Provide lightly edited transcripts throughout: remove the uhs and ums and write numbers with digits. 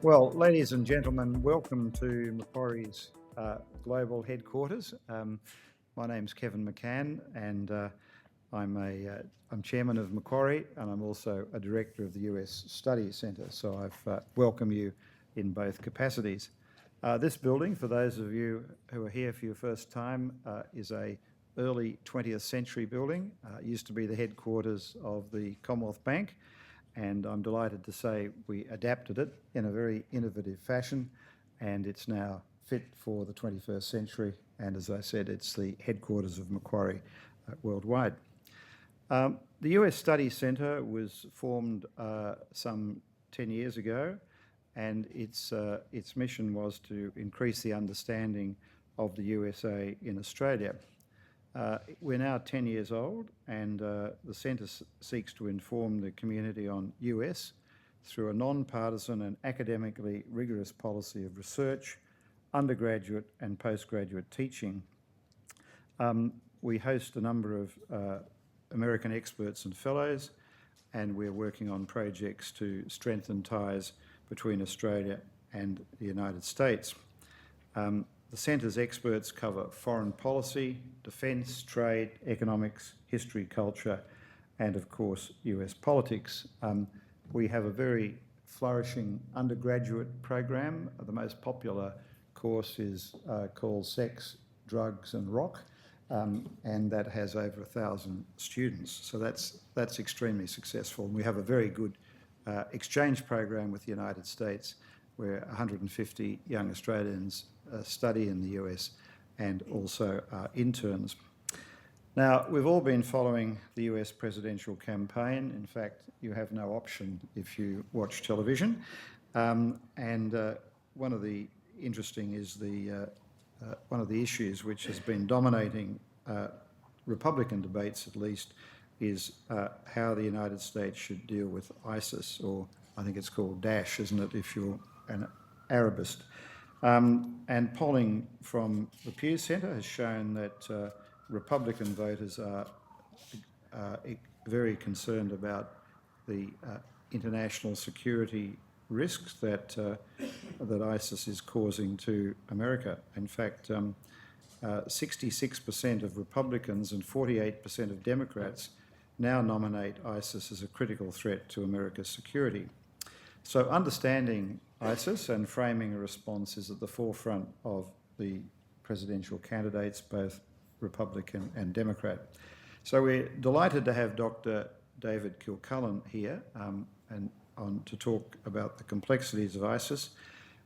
Well, ladies and gentlemen, welcome to Macquarie's global headquarters. My name's Kevin McCann, and I'm chairman of Macquarie, and I'm also a director of the US Studies Centre. So I've welcome you in both capacities. This building, for those of you who are here for your first time, is a early 20th century building. It used to be the headquarters of the Commonwealth Bank, and I'm delighted to say we adapted it in a very innovative fashion, and it's now fit for the 21st century. And as I said, it's the headquarters of Macquarie worldwide. The US Studies Centre was formed some 10 years ago, and its mission was to increase the understanding of the USA in Australia. We're now 10 years old, and the Centre seeks to inform the community on US through a non-partisan and academically rigorous policy of research, undergraduate and postgraduate teaching. We host a number of American experts and fellows, and we're working on projects to strengthen ties between Australia and the United States. The Centre's experts cover foreign policy, defence, trade, economics, history, culture, and of course US politics. We have a very flourishing undergraduate program. The most popular course is called Sex, Drugs and Rock, and that has over 1,000 students. So that's extremely successful. And we have a very good exchange program with the United States, where 150 young Australians study in the US and also are interns. Now, we've all been following the US presidential campaign. In fact, you have no option if you watch television. One of the interesting is one of the issues which has been dominating Republican debates, at least, is how the United States should deal with ISIS, or I think it's called Daesh, isn't it, if you're an Arabist. And polling from the Pew Centre has shown that Republican voters are very concerned about the international security risks that ISIS is causing to America. In fact, 66% of Republicans and 48% of Democrats now nominate ISIS as a critical threat to America's security. So understanding ISIS and framing a response is at the forefront of the presidential candidates, both Republican and Democrat. So we're delighted to have Dr. David Kilcullen here to talk about the complexities of ISIS,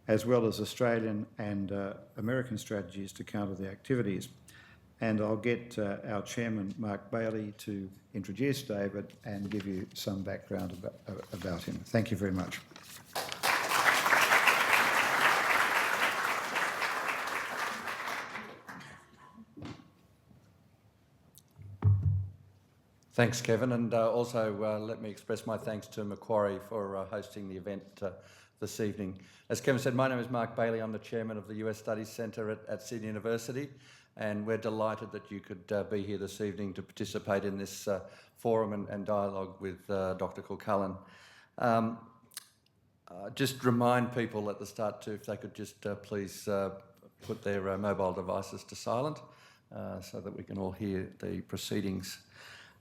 as well as Australian and American strategies to counter the activities. And I'll get our chairman, Mark Bailey, to introduce David and give you some background about him. Thank you very much. Thanks, Kevin, and also let me express my thanks to Macquarie for hosting the event this evening. As Kevin said, my name is Mark Bailey. I'm the chairman of the US Studies Centre at Sydney University, and we're delighted that you could be here this evening to participate in this forum and dialogue with Dr. Kilcullen. Just remind people at the start if they could just please put their mobile devices to silent so that we can all hear the proceedings.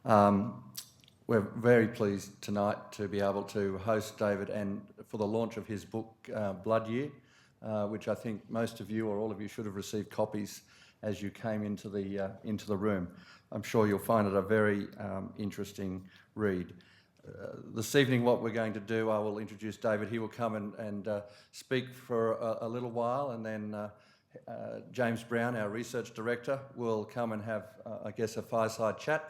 We're very pleased tonight to be able to host David and for the launch of his book, Blood Year, which I think most of you or all of you should have received copies as you came into the room. I'm sure you'll find it a very interesting read. This evening what we're going to do, I will introduce David. He will come and speak for a little while, and then James Brown, our research director, will come and have, I guess, a fireside chat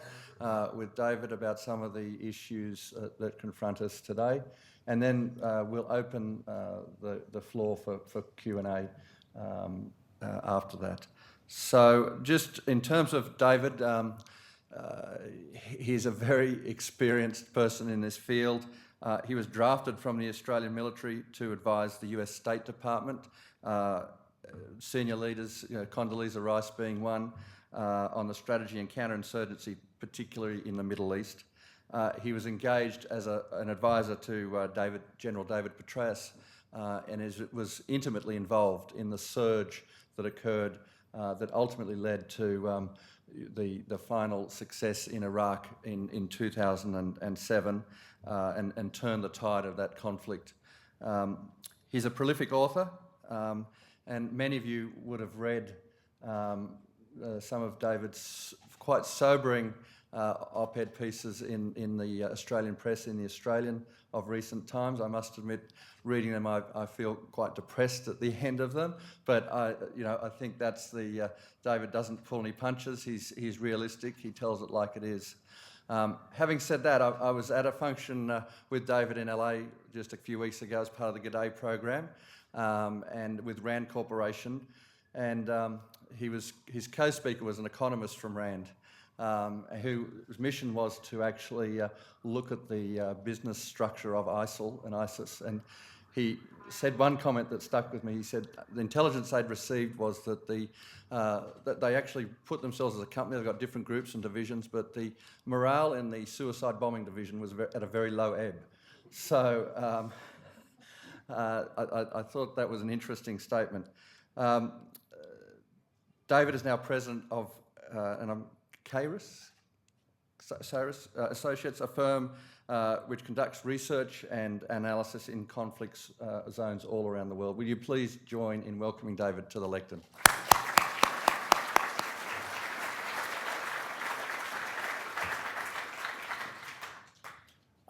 with David about some of the issues that confront us today. And then we'll open the floor for Q&A after that. So just in terms of David, he's a very experienced person in this field. He was drafted from the Australian military to advise the US State Department, senior leaders, Condoleezza Rice being one, on the strategy and counterinsurgency, particularly in the Middle East. He was engaged as an advisor to General David Petraeus was intimately involved in the surge that occurred that ultimately led to the final success in Iraq in 2007 and turned the tide of that conflict. He's a prolific author, and many of you would have read some of David's quite sobering op-ed pieces in the Australian press, in the Australian of recent times. I must admit, reading them, I feel quite depressed at the end of them. But I think that's David doesn't pull any punches. He's realistic. He tells it like it is. Having said that, I was at a function with David in LA just a few weeks ago as part of the G'day program, and with Rand Corporation, and his co-speaker was an economist from Rand, whose mission was to actually look at the business structure of ISIL and ISIS. And he said one comment that stuck with me. He said the intelligence they'd received was that that they actually put themselves as a company. They've got different groups and divisions, but the morale in the suicide bombing division was at a very low ebb. So I thought that was an interesting statement. David is now president of Kairos Associates, a firm which conducts research and analysis in conflict zones all around the world. Will you please join in welcoming David to the lectern?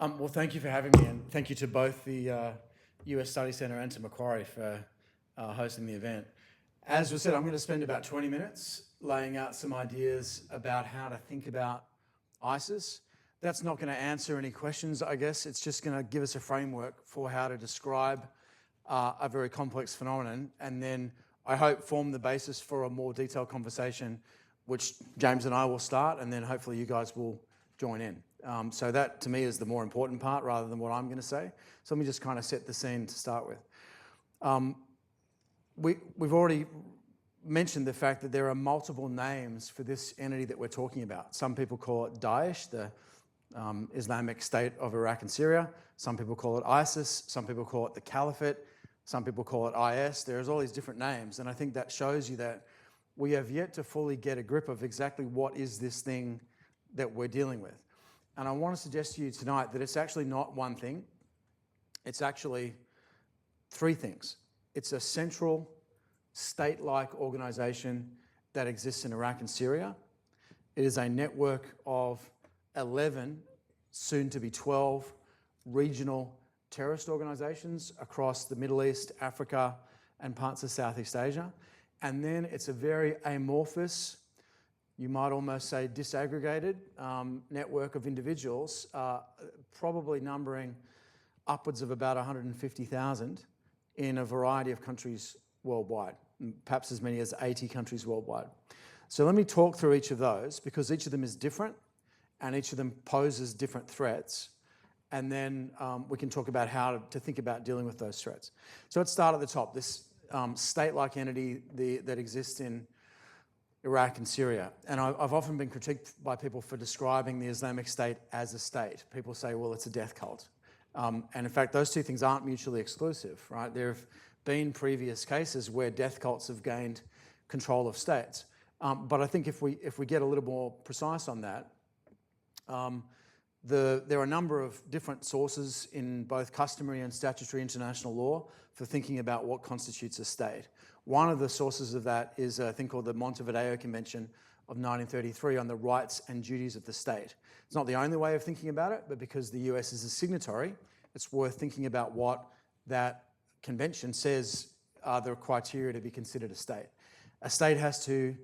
Well, thank you for having me, and thank you to both the US Study Centre and to Macquarie for hosting the event. As was said, I'm going to spend about 20 minutes laying out some ideas about how to think about ISIS. That's not going to answer any questions, I guess. It's just going to give us a framework for how to describe a very complex phenomenon, and then I hope form the basis for a more detailed conversation, which James and I will start, and then hopefully you guys will join in. So that, to me, is the more important part rather than what I'm going to say. So let me just kind of set the scene to start with. We've already mentioned the fact that there are multiple names for this entity that we're talking about. Some people call it Daesh, the Islamic State of Iraq and Syria. Some people call it ISIS. Some people call it the Caliphate. Some people call it IS. There's all these different names, and I think that shows you that we have yet to fully get a grip of exactly what is this thing that we're dealing with. And I want to suggest to you tonight that it's actually not one thing. It's actually three things. It's a central state-like organization that exists in Iraq and Syria. It is a network of 11, soon to be 12, regional terrorist organizations across the Middle East, Africa, and parts of Southeast Asia. And then it's a very amorphous, you might almost say disaggregated network of individuals, probably numbering upwards of about 150,000 in a variety of countries worldwide, perhaps as many as 80 countries worldwide. So let me talk through each of those, because each of them is different and each of them poses different threats. And then we can talk about how to think about dealing with those threats. So let's start at the top, this state-like entity that exists in Iraq and Syria. And I've often been critiqued by people for describing the Islamic State as a state. People say, well, it's a death cult. And in fact, those two things aren't mutually exclusive, right? There have been previous cases where death cults have gained control of states. But I think if we get a little more precise on that, there are a number of different sources in both customary and statutory international law for thinking about what constitutes a state. One of the sources of that is a thing called the Montevideo Convention of 1933 on the rights and duties of the state. It's not the only way of thinking about it, but because the US is a signatory, it's worth thinking about what that convention says are the criteria to be considered a state. A state has to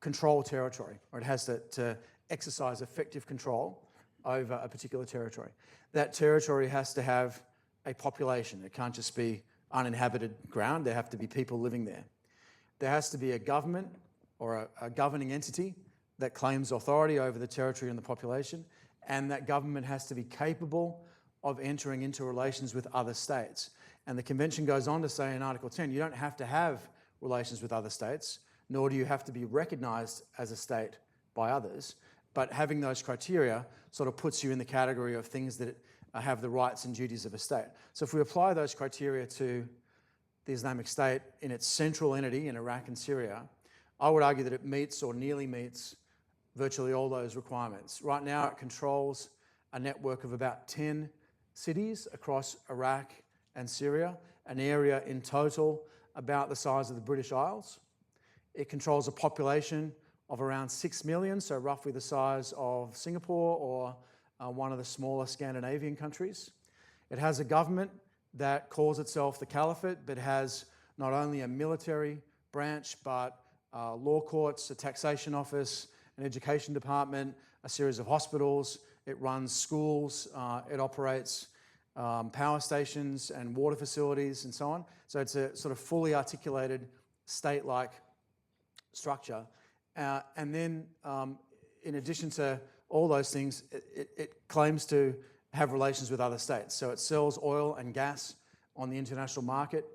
control territory, or it has to exercise effective control over a particular territory. That territory has to have a population. It can't just be uninhabited ground. There have to be people living there. There has to be a government or a governing entity that claims authority over the territory and the population, and that government has to be capable of entering into relations with other states. And the convention goes on to say in Article 10, you don't have to have relations with other states, nor do you have to be recognized as a state by others, but having those criteria sort of puts you in the category of things that have the rights and duties of a state. So if we apply those criteria to the Islamic State in its central entity in Iraq and Syria, I would argue that it meets or nearly meets virtually all those requirements. Right now, it controls a network of about 10 cities across Iraq and Syria, an area in total about the size of the British Isles. It controls a population of around 6 million, so roughly the size of Singapore or one of the smaller Scandinavian countries. It has a government that calls itself the Caliphate, but has not only a military branch, but law courts, a taxation office, an education department, a series of hospitals. It runs schools, it operates power stations and water facilities and so on. So it's a sort of fully articulated state-like structure. And then in addition to all those things, it claims to have relations with other states. So it sells oil and gas on the international market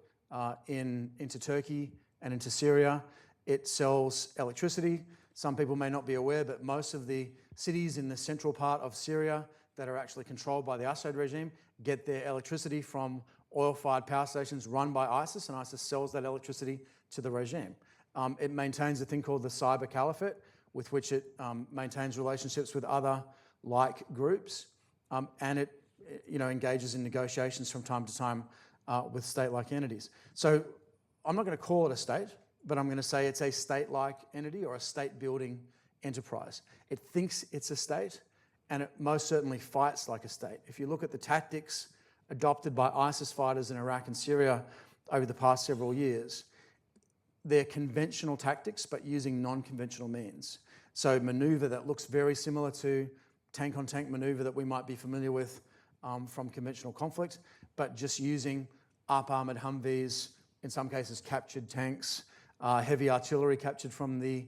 into Turkey and into Syria. It sells electricity. Some people may not be aware, but most of the cities in the central part of Syria that are actually controlled by the Assad regime get their electricity from oil-fired power stations run by ISIS, and ISIS sells that electricity to the regime. It maintains a thing called the Cyber Caliphate, with which it maintains relationships with other like groups, and it engages in negotiations from time to time with state-like entities. So I'm not going to call it a state, but I'm going to say it's a state-like entity or a state-building enterprise. It thinks it's a state, and it most certainly fights like a state. If you look at the tactics adopted by ISIS fighters in Iraq and Syria over the past several years, they're conventional tactics, but using non-conventional means. So maneuver that looks very similar to tank-on-tank maneuver that we might be familiar with from conventional conflict, but just using up-armoured Humvees, in some cases captured tanks, heavy artillery captured from the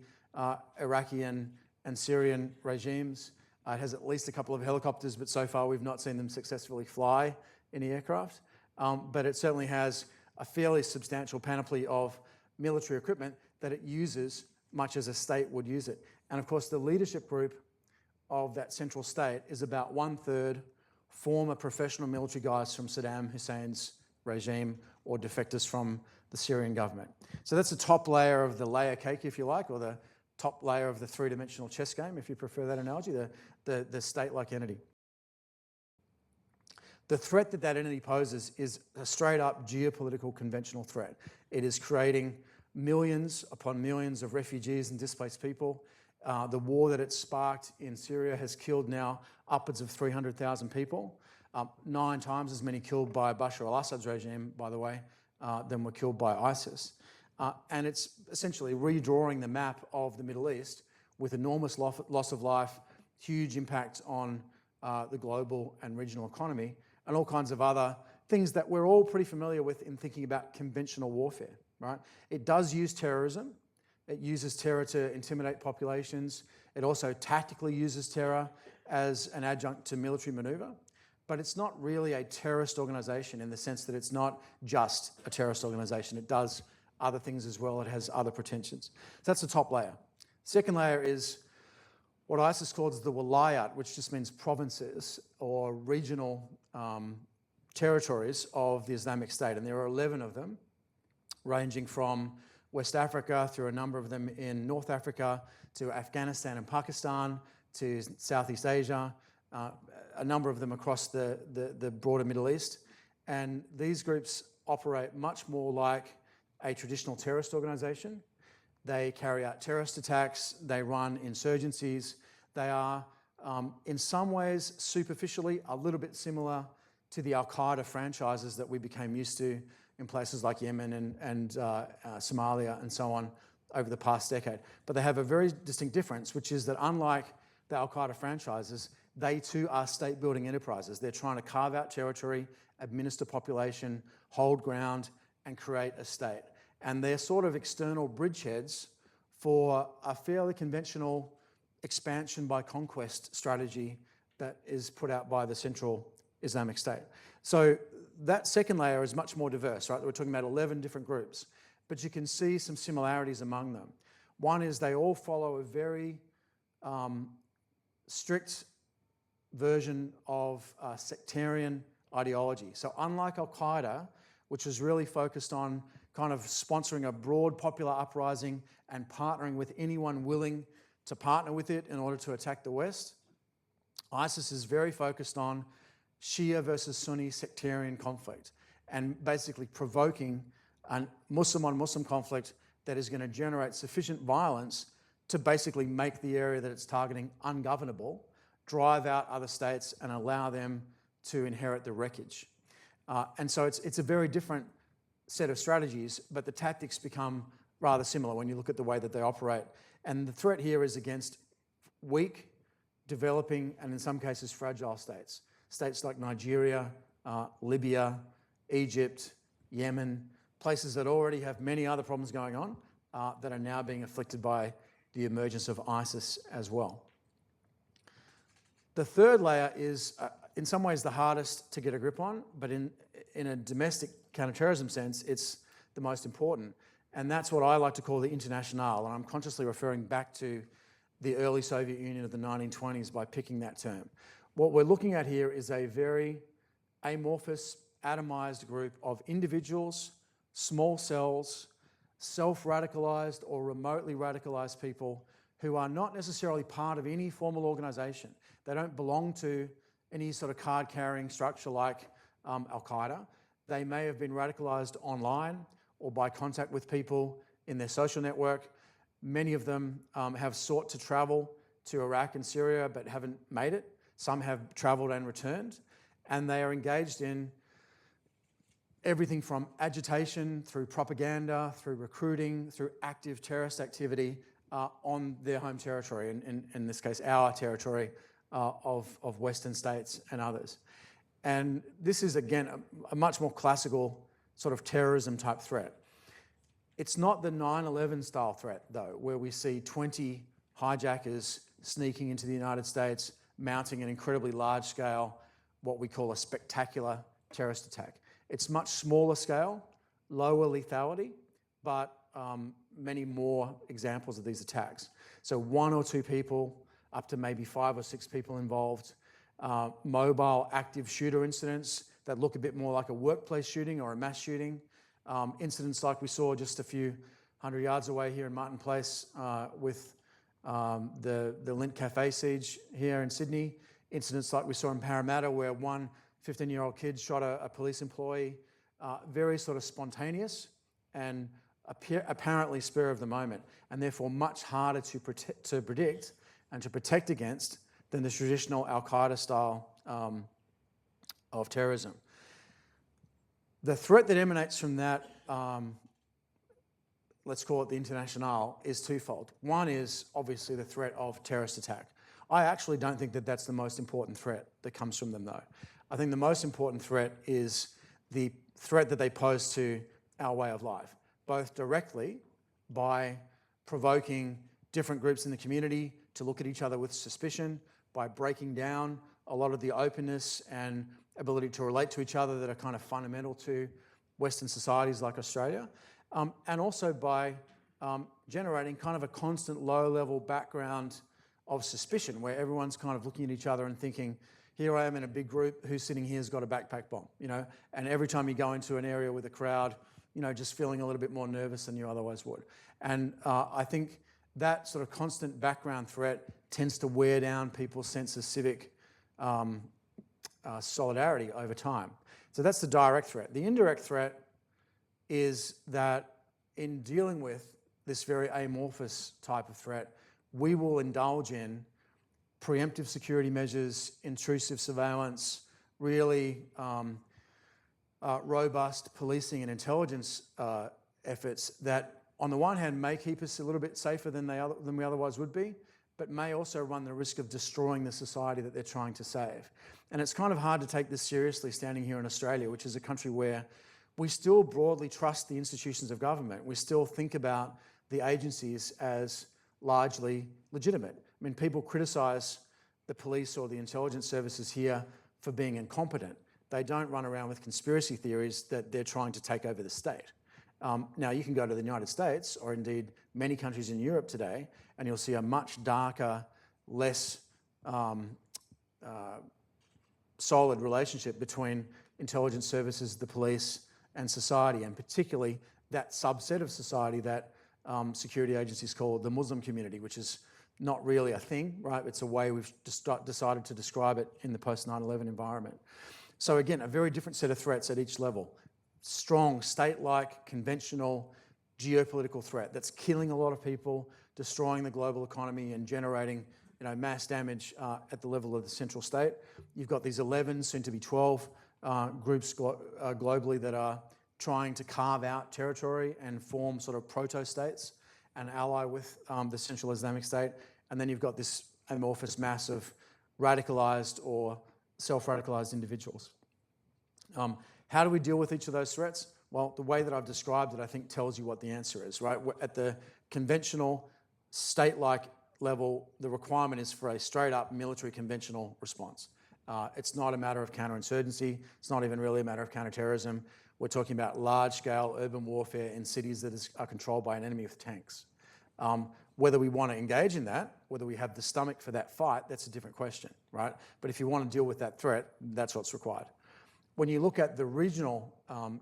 Iraqi and Syrian regimes. It has at least a couple of helicopters, but so far we've not seen them successfully fly any aircraft. But it certainly has a fairly substantial panoply of military equipment that it uses much as a state would use it. And of course, the leadership group of that central state is about 1/3 former professional military guys from Saddam Hussein's regime or defectors from the Syrian government. So that's the top layer of the layer cake, if you like, or the top layer of the three-dimensional chess game, if you prefer that analogy, the state-like entity. The threat that entity poses is a straight-up geopolitical conventional threat. It is creating millions upon millions of refugees and displaced people. The war that it's sparked in Syria has killed now upwards of 300,000 people, 9 times as many killed by Bashar al-Assad's regime, by the way, than were killed by ISIS. And it's essentially redrawing the map of the Middle East with enormous loss of life, huge impact on the global and regional economy, and all kinds of other things that we're all pretty familiar with in thinking about conventional warfare, right? It does use terrorism. It uses terror to intimidate populations. It also tactically uses terror as an adjunct to military maneuver. But it's not really a terrorist organization in the sense that it's not just a terrorist organization. It does other things as well. It has other pretensions. So that's the top layer. Second layer is what ISIS calls the walayat, which just means provinces or regional territories of the Islamic State. And there are 11 of them, ranging from West Africa through a number of them in North Africa to Afghanistan and Pakistan to Southeast Asia, a number of them across the broader Middle East. And these groups operate much more like a traditional terrorist organization. They carry out terrorist attacks, they run insurgencies. They are, in some ways, superficially a little bit similar to the Al-Qaeda franchises that we became used to in places like Yemen and Somalia and so on over the past decade. But they have a very distinct difference, which is that unlike the Al-Qaeda franchises, they too are state-building enterprises. They're trying to carve out territory, administer population, hold ground, and create a state. And they're sort of external bridgeheads for a fairly conventional expansion by conquest strategy that is put out by the central Islamic State. So that second layer is much more diverse, right? We're talking about 11 different groups, but you can see some similarities among them. One is they all follow a very strict version of sectarian ideology. So unlike Al-Qaeda, which is really focused on kind of sponsoring a broad popular uprising and partnering with anyone willing to partner with it in order to attack the West, ISIS is very focused on Shia versus Sunni sectarian conflict and basically provoking a Muslim-on-Muslim conflict that is going to generate sufficient violence to basically make the area that it's targeting ungovernable, drive out other states and allow them to inherit the wreckage. And so it's a very different set of strategies, but the tactics become rather similar when you look at the way that they operate. And the threat here is against weak, developing, and in some cases fragile states. States like Nigeria, Libya, Egypt, Yemen, places that already have many other problems going on that are now being afflicted by the emergence of ISIS as well. The third layer is, in some ways, the hardest to get a grip on, but in a domestic counterterrorism sense, it's the most important. And that's what I like to call the international, and I'm consciously referring back to the early Soviet Union of the 1920s by picking that term. What we're looking at here is a very amorphous, atomized group of individuals, small cells, self-radicalized or remotely radicalized people who are not necessarily part of any formal organization. They don't belong to any sort of card-carrying structure like Al-Qaeda. They may have been radicalized online or by contact with people in their social network. Many of them have sought to travel to Iraq and Syria but haven't made it. Some have traveled and returned, and they are engaged in everything from agitation through propaganda, through recruiting, through active terrorist activity on their home territory, in this case our territory of Western states and others. And this is, again, a much more classical sort of terrorism type threat. It's not the 9/11 style threat, though, where we see 20 hijackers sneaking into the United States, mounting an incredibly large scale, what we call a spectacular terrorist attack. It's much smaller scale, lower lethality, but many more examples of these attacks. So 1 or 2 people, up to maybe 5 or 6 people involved, mobile active shooter incidents that look a bit more like a workplace shooting or a mass shooting, incidents like we saw just a few hundred yards away here in Martin Place with the Lindt Cafe siege here in Sydney, incidents like we saw in Parramatta where one 15-year-old kid shot a police employee, very sort of spontaneous and apparently spur of the moment, and therefore much harder to predict and to protect against than the traditional Al-Qaeda style of terrorism. The threat that emanates from that, let's call it the international, is twofold. One is obviously the threat of terrorist attack. I actually don't think that that's the most important threat that comes from them, though. I think the most important threat is the threat that they pose to our way of life, both directly by provoking different groups in the community to look at each other with suspicion, by breaking down a lot of the openness and ability to relate to each other that are kind of fundamental to Western societies like Australia, and also by generating kind of a constant low-level background of suspicion where everyone's kind of looking at each other and thinking, here I am in a big group, who's sitting here has got a backpack bomb, you know? And every time you go into an area with a crowd, you know, just feeling a little bit more nervous than you otherwise would. And I think that sort of constant background threat tends to wear down people's sense of civic solidarity over time. So that's the direct threat. The indirect threat is that in dealing with this very amorphous type of threat, we will indulge in preemptive security measures, intrusive surveillance, really robust policing and intelligence efforts that, on the one hand, may keep us a little bit safer than we otherwise would be, but may also run the risk of destroying the society that they're trying to save. And it's kind of hard to take this seriously standing here in Australia, which is a country where we still broadly trust the institutions of government. We still think about the agencies as largely legitimate. I mean, people criticise the police or the intelligence services here for being incompetent. They don't run around with conspiracy theories that they're trying to take over the state. Now, you can go to the United States, or indeed many countries in Europe today, and you'll see a much darker, less solid relationship between intelligence services, the police, and society, and particularly that subset of society that security agencies call the Muslim community, which is not really a thing, right? It's a way we've decided to describe it in the post-9/11 environment. So again, a very different set of threats at each level. Strong, state-like, conventional, geopolitical threat that's killing a lot of people, destroying the global economy and generating mass damage at the level of the central state. You've got these 11, soon to be 12 groups globally that are trying to carve out territory and form sort of proto-states and ally with the Central Islamic State. And then you've got this amorphous mass of radicalized or self-radicalized individuals. How do we deal with each of those threats? Well, the way that I've described it, I think, tells you what the answer is, right? At the conventional, state-like level, the requirement is for a straight-up military conventional response. It's not a matter of counterinsurgency. It's not even really a matter of counterterrorism. We're talking about large-scale urban warfare in cities that are controlled by an enemy with tanks. Whether we want to engage in that, whether we have the stomach for that fight, that's a different question, right? But if you want to deal with that threat, that's what's required. When you look at the regional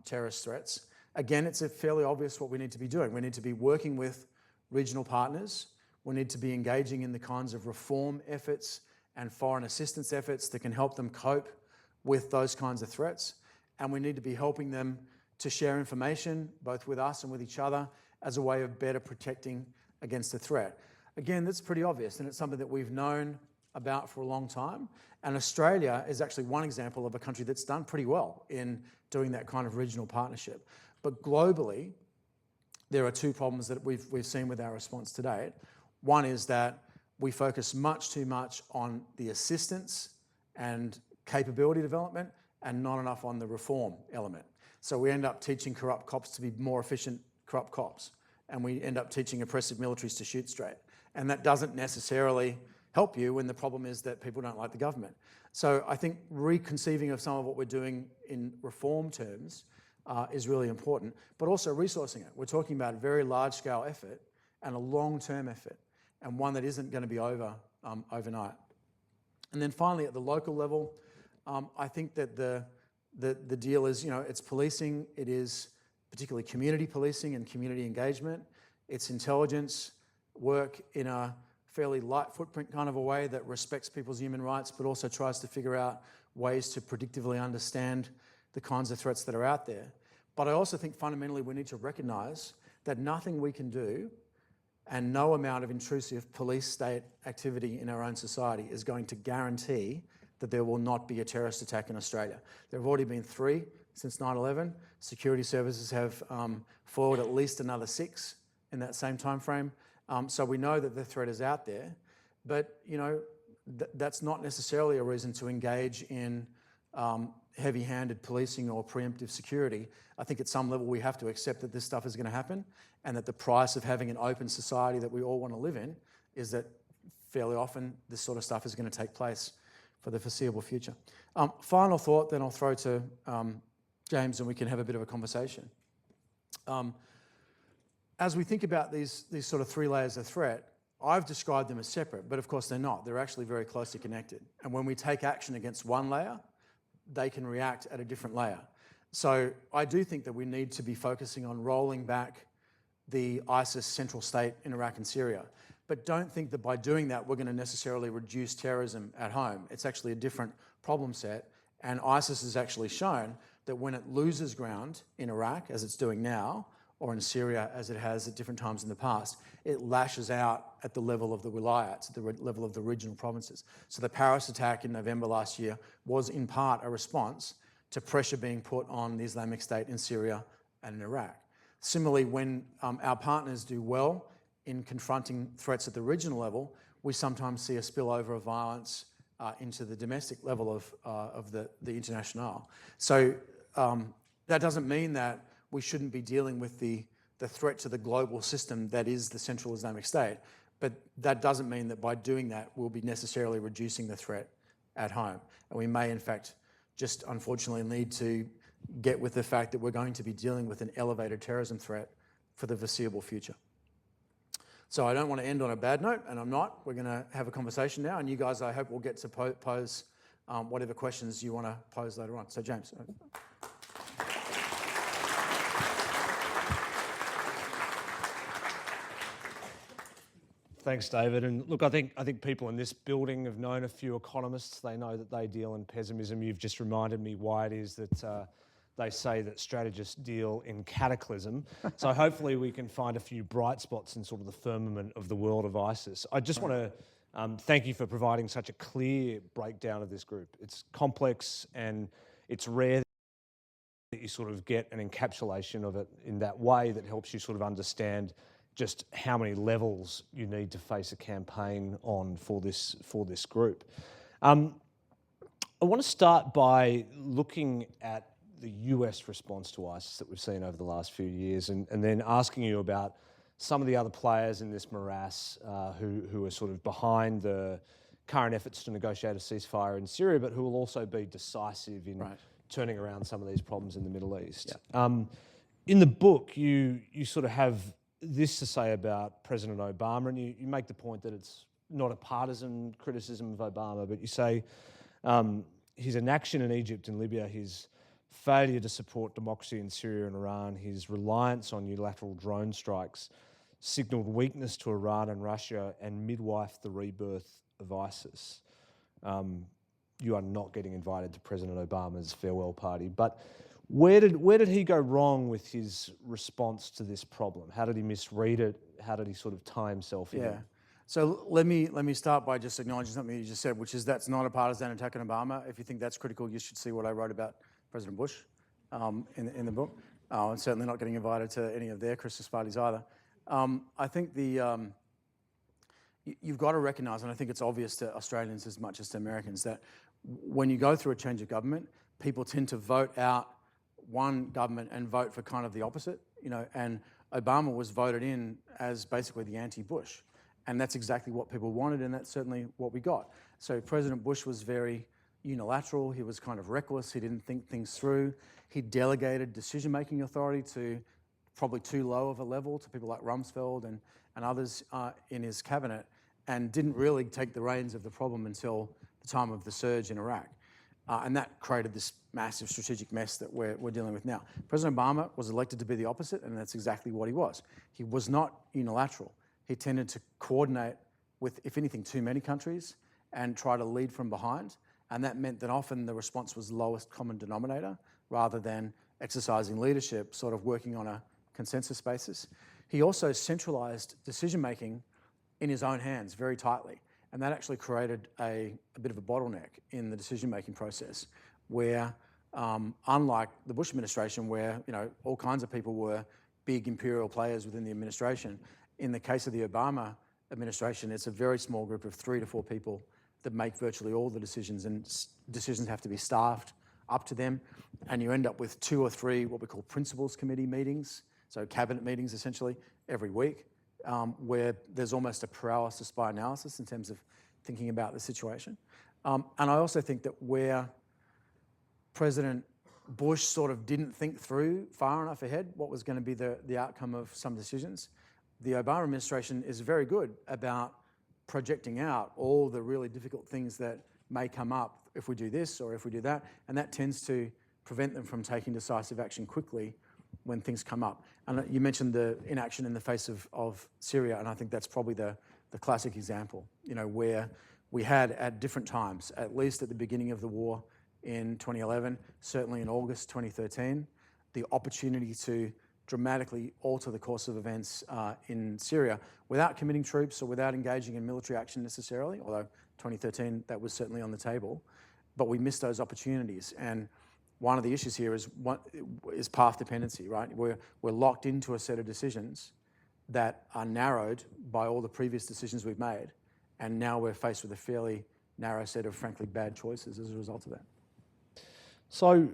terrorist threats, again, it's fairly obvious what we need to be doing. We need to be working with regional partners. We need to be engaging in the kinds of reform efforts and foreign assistance efforts that can help them cope with those kinds of threats. And we need to be helping them to share information, both with us and with each other, as a way of better protecting against the threat. Again, that's pretty obvious, and it's something that we've known about for a long time. And Australia is actually one example of a country that's done pretty well in doing that kind of regional partnership. But globally, there are two problems that we've seen with our response to date. One is that we focus much too much on the assistance and capability development and not enough on the reform element. So we end up teaching corrupt cops to be more efficient corrupt cops, and we end up teaching oppressive militaries to shoot straight. And that doesn't necessarily help you when the problem is that people don't like the government. So I think reconceiving of some of what we're doing in reform terms is really important, but also resourcing it. We're talking about a very large-scale effort and a long-term effort, and one that isn't going to be over overnight. And then finally, at the local level, I think that the deal is, it's policing. It is particularly community policing and community engagement. It's intelligence work in a fairly light footprint kind of a way that respects people's human rights, but also tries to figure out ways to predictively understand the kinds of threats that are out there. But I also think fundamentally we need to recognise that nothing we can do and no amount of intrusive police state activity in our own society is going to guarantee that there will not be a terrorist attack in Australia. There have already been 3 since 9/11. Security services have foiled at least another 6 in that same time frame. So we know that the threat is out there, but that's not necessarily a reason to engage in heavy-handed policing or preemptive security. I think at some level we have to accept that this stuff is going to happen, and that the price of having an open society that we all want to live in is that fairly often this sort of stuff is going to take place for the foreseeable future. Final thought, then I'll throw to James and we can have a bit of a conversation. As we think about these sort of 3 layers of threat, I've described them as separate, but of course they're not. They're actually very closely connected. And when we take action against one layer, they can react at a different layer. So I do think that we need to be focusing on rolling back the ISIS central state in Iraq and Syria. But don't think that by doing that, we're going to necessarily reduce terrorism at home. It's actually a different problem set. And ISIS has actually shown that when it loses ground in Iraq, as it's doing now, or in Syria, as it has at different times in the past, it lashes out at the level of the wilayats, at the level of the regional provinces. So the Paris attack in November last year was in part a response to pressure being put on the Islamic State in Syria and in Iraq. Similarly, when our partners do well in confronting threats at the regional level, we sometimes see a spillover of violence into the domestic level of the international. So that doesn't mean that we shouldn't be dealing with the threat to the global system that is the Central Islamic State. But that doesn't mean that by doing that, we'll be necessarily reducing the threat at home. And we may, in fact, just unfortunately need to get with the fact that we're going to be dealing with an elevated terrorism threat for the foreseeable future. So I don't want to end on a bad note, and I'm not. We're going to have a conversation now, and you guys, I hope, will get to pose whatever questions you want to pose later on. So James. Thanks, David. And look, I think people in this building have known a few economists. They know that they deal in pessimism. You've just reminded me why it is that they say that strategists deal in cataclysm. So hopefully we can find a few bright spots in sort of the firmament of the world of ISIS. I just want to thank you for providing such a clear breakdown of this group. It's complex and it's rare that you sort of get an encapsulation of it in that way that helps you sort of understand just how many levels you need to face a campaign on for this group. I want to start by looking at the US response to ISIS that we've seen over the last few years, and then asking you about some of the other players in this morass who are sort of behind the current efforts to negotiate a ceasefire in Syria, but who will also be decisive in turning around some of these problems in the Middle East. Yeah. In the book, you sort of have this to say about President Obama, and you make the point that it's not a partisan criticism of Obama, but you say his inaction in Egypt and Libya, his failure to support democracy in Syria and Iran, his reliance on unilateral drone strikes signalled weakness to Iran and Russia and midwifed the rebirth of ISIS. You are not getting invited to President Obama's farewell party, but where did he go wrong with his response to this problem? How did he misread it? How did he sort of tie himself in? Yeah. So let me start by just acknowledging something you just said, which is that's not a partisan attack on Obama. If you think that's critical, you should see what I wrote about President Bush in the book. And certainly not getting invited to any of their Christmas parties either. I think you've got to recognise, and I think it's obvious to Australians as much as to Americans, that when you go through a change of government, people tend to vote out one government and vote for kind of the opposite, and Obama was voted in as basically the anti-Bush. And that's exactly what people wanted, and that's certainly what we got. So President Bush was very unilateral. He was kind of reckless. He didn't think things through. He delegated decision-making authority to probably too low of a level to people like Rumsfeld and others in his cabinet, and didn't really take the reins of the problem until the time of the surge in Iraq. And that created this massive strategic mess that we're dealing with now. President Obama was elected to be the opposite, and that's exactly what he was. He was not unilateral. He tended to coordinate with, if anything, too many countries and try to lead from behind. And that meant that often the response was lowest common denominator rather than exercising leadership, sort of working on a consensus basis. He also centralized decision-making in his own hands very tightly. And that actually created a bit of a bottleneck in the decision-making process where, unlike the Bush administration where all kinds of people were big imperial players within the administration, in the case of the Obama administration, it's a very small group of 3 to 4 people that make virtually all the decisions, and decisions have to be staffed up to them. And you end up with 2 or 3 what we call principals committee meetings, so cabinet meetings essentially, every week. Where there's almost a paralysis by analysis in terms of thinking about the situation. And I also think that where President Bush sort of didn't think through far enough ahead what was going to be the outcome of some decisions, the Obama administration is very good about projecting out all the really difficult things that may come up if we do this or if we do that, and that tends to prevent them from taking decisive action quickly when things come up. And you mentioned the inaction in the face of Syria, and I think that's probably the classic example, where we had at different times, at least at the beginning of the war in 2011, certainly in August 2013, the opportunity to dramatically alter the course of events in Syria without committing troops or without engaging in military action necessarily, although 2013, that was certainly on the table. But we missed those opportunities. And one of the issues here is path dependency, right? We're locked into a set of decisions that are narrowed by all the previous decisions we've made, and now we're faced with a fairly narrow set of, frankly, bad choices as a result of that. So,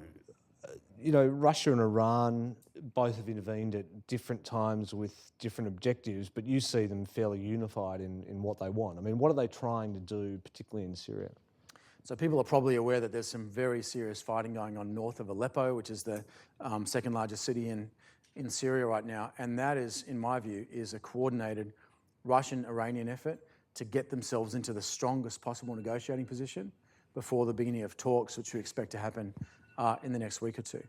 Russia and Iran both have intervened at different times with different objectives, but you see them fairly unified in what they want. I mean, what are they trying to do, particularly in Syria? So people are probably aware that there's some very serious fighting going on north of Aleppo, which is the second largest city in Syria right now. And that is, in my view, is a coordinated Russian-Iranian effort to get themselves into the strongest possible negotiating position before the beginning of talks, which we expect to happen in the next week or two.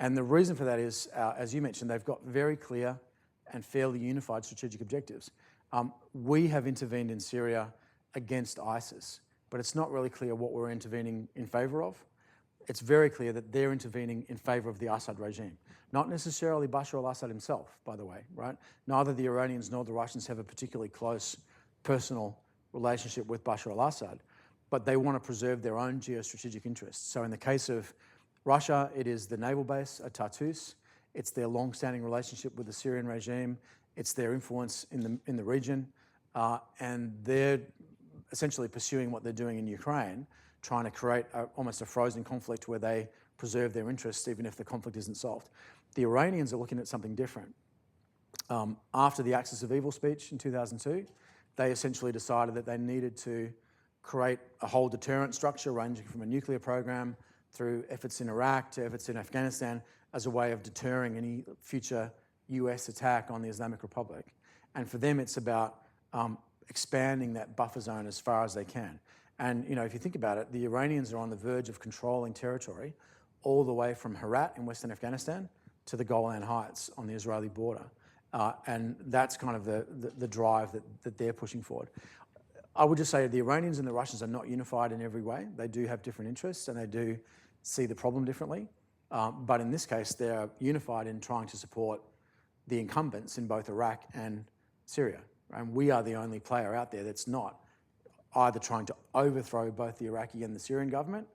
And the reason for that is, as you mentioned, they've got very clear and fairly unified strategic objectives. We have intervened in Syria against ISIS, but it's not really clear what we're intervening in favour of. It's very clear that they're intervening in favour of the Assad regime. Not necessarily Bashar al-Assad himself, by the way, right? Neither the Iranians nor the Russians have a particularly close personal relationship with Bashar al-Assad, but they want to preserve their own geostrategic interests. So in the case of Russia, it is the naval base at Tartus. It's their long-standing relationship with the Syrian regime. It's their influence in the region. And they're essentially pursuing what they're doing in Ukraine, trying to create almost a frozen conflict where they preserve their interests even if the conflict isn't solved. The Iranians are looking at something different. After the Axis of Evil speech in 2002, they essentially decided that they needed to create a whole deterrent structure ranging from a nuclear program through efforts in Iraq to efforts in Afghanistan as a way of deterring any future US attack on the Islamic Republic. And for them, it's about expanding that buffer zone as far as they can. And if you think about it, the Iranians are on the verge of controlling territory all the way from Herat in Western Afghanistan to the Golan Heights on the Israeli border. And that's kind of the drive that they're pushing forward. I would just say the Iranians and the Russians are not unified in every way. They do have different interests and they do see the problem differently. But in this case, they're unified in trying to support the incumbents in both Iraq and Syria. And we are the only player out there that's not either trying to overthrow both the Iraqi and the Syrian government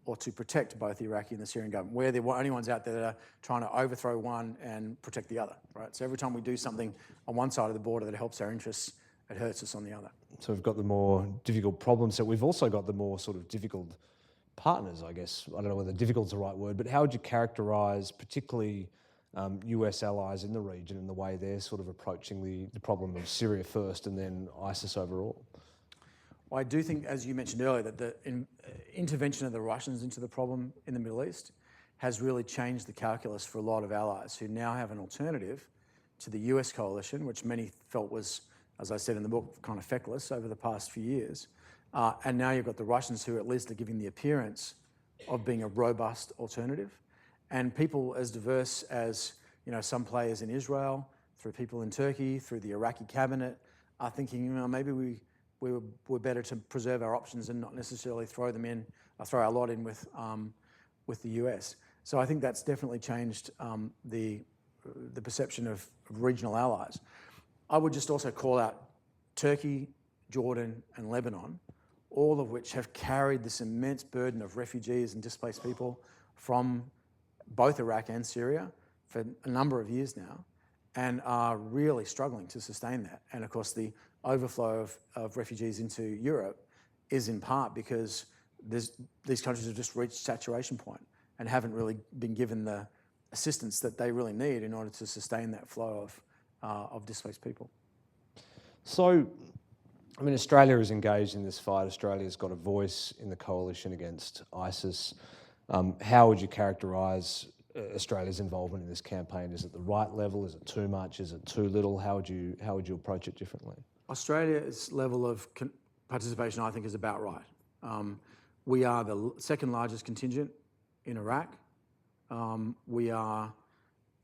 or to protect both the Iraqi and the Syrian government. We're the only ones out there that are trying to overthrow one and protect the other, right? So every time we do something on one side of the border that helps our interests, it hurts us on the other. So we've got the more difficult problems, so we've also got the more sort of difficult partners, I guess. I don't know whether difficult is the right word, but how would you characterise particularly US allies in the region and the way they're sort of approaching the problem of Syria first and then ISIS overall? Well, I do think, as you mentioned earlier, that the intervention of the Russians into the problem in the Middle East has really changed the calculus for a lot of allies who now have an alternative to the US coalition, which many felt was, as I said in the book, kind of feckless over the past few years. And now you've got the Russians who at least are giving the appearance of being a robust alternative. And people as diverse as some players in Israel, through people in Turkey, through the Iraqi cabinet, are thinking maybe we're better to preserve our options and not necessarily throw our lot in with the US. So I think that's definitely changed the perception of regional allies. I would just also call out Turkey, Jordan, and Lebanon, all of which have carried this immense burden of refugees and displaced people from both Iraq and Syria for a number of years now, and are really struggling to sustain that. And of course, the overflow of refugees into Europe is in part because these countries have just reached saturation point and haven't really been given the assistance that they really need in order to sustain that flow of displaced people. So, I mean, Australia is engaged in this fight. Australia's got a voice in the coalition against ISIS. How would you characterise Australia's involvement in this campaign? Is it the right level? Is it too much? Is it too little? How would you approach it differently? Australia's level of participation, I think, is about right. We are the second largest contingent in Iraq. We are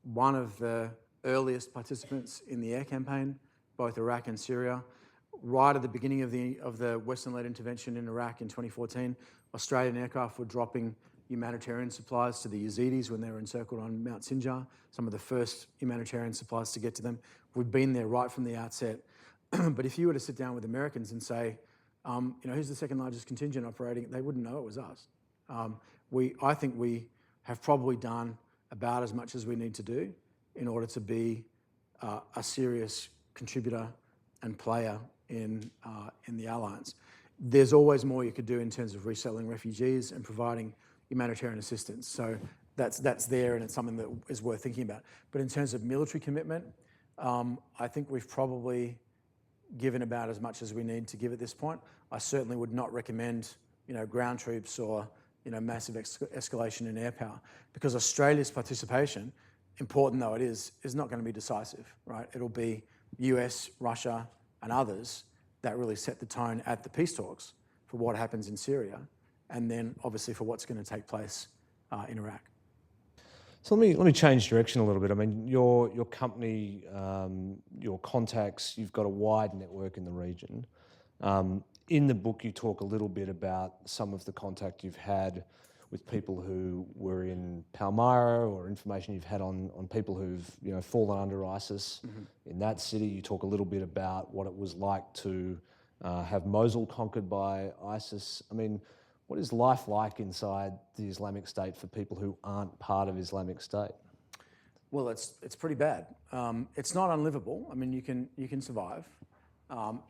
one of the earliest participants in the air campaign, both Iraq and Syria. Right at the beginning of the Western-led intervention in Iraq in 2014, Australian aircraft were dropping humanitarian supplies to the Yazidis when they were encircled on Mount Sinjar, some of the first humanitarian supplies to get to them. We've been there right from the outset. But if you were to sit down with Americans and say, who's the second largest contingent operating, they wouldn't know it was us. I think we have probably done about as much as we need to do in order to be a serious contributor and player in the alliance. There's always more you could do in terms of resettling refugees and providing humanitarian assistance. So that's there, and it's something that is worth thinking about. But in terms of military commitment, I think we've probably given about as much as we need to give at this point. I certainly would not recommend, ground troops or, massive escalation in air power, because Australia's participation, important though it is not going to be decisive, right? It'll be US, Russia, and others that really set the tone at the peace talks for what happens in Syria. and then obviously for what's going to take place in Iraq. So let me change direction a little bit. I mean, your company, your contacts, you've got a wide network in the region. In the book, you talk a little bit about some of the contact you've had with people who were in Palmyra, or information you've had on people who've fallen under ISIS in that city. You talk a little bit about what it was like to have Mosul conquered by ISIS. I mean, what is life like inside the Islamic State for people who aren't part of Islamic State? Well, it's pretty bad. It's not unlivable. I mean, you can survive.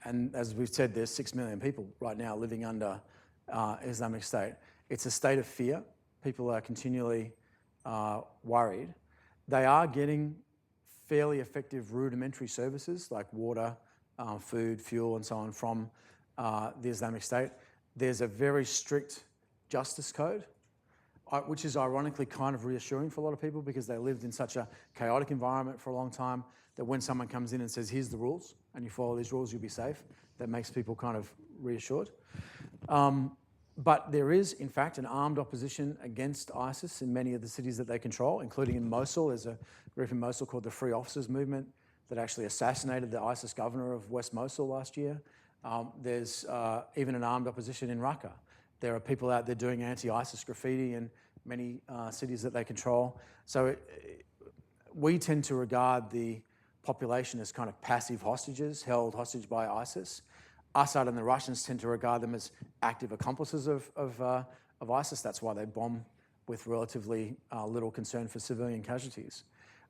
And as we've said, there's 6 million people right now living under Islamic State. It's a state of fear. People are continually worried. They are getting fairly effective rudimentary services like water, food, fuel, and so on from the Islamic State. There's a very strict justice code, which is ironically kind of reassuring for a lot of people because they lived in such a chaotic environment for a long time that when someone comes in and says, here's the rules, and you follow these rules, you'll be safe, that makes people kind of reassured. But there is, in fact, an armed opposition against ISIS in many of the cities that they control, including in Mosul. There's a group in Mosul called the Free Officers Movement that actually assassinated the ISIS governor of West Mosul last year. There's even an armed opposition in Raqqa. There are people out there doing anti-ISIS graffiti in many cities that they control. So we tend to regard the population as kind of passive hostages held hostage by ISIS. Assad and the Russians tend to regard them as active accomplices of ISIS. That's why they bomb with relatively little concern for civilian casualties.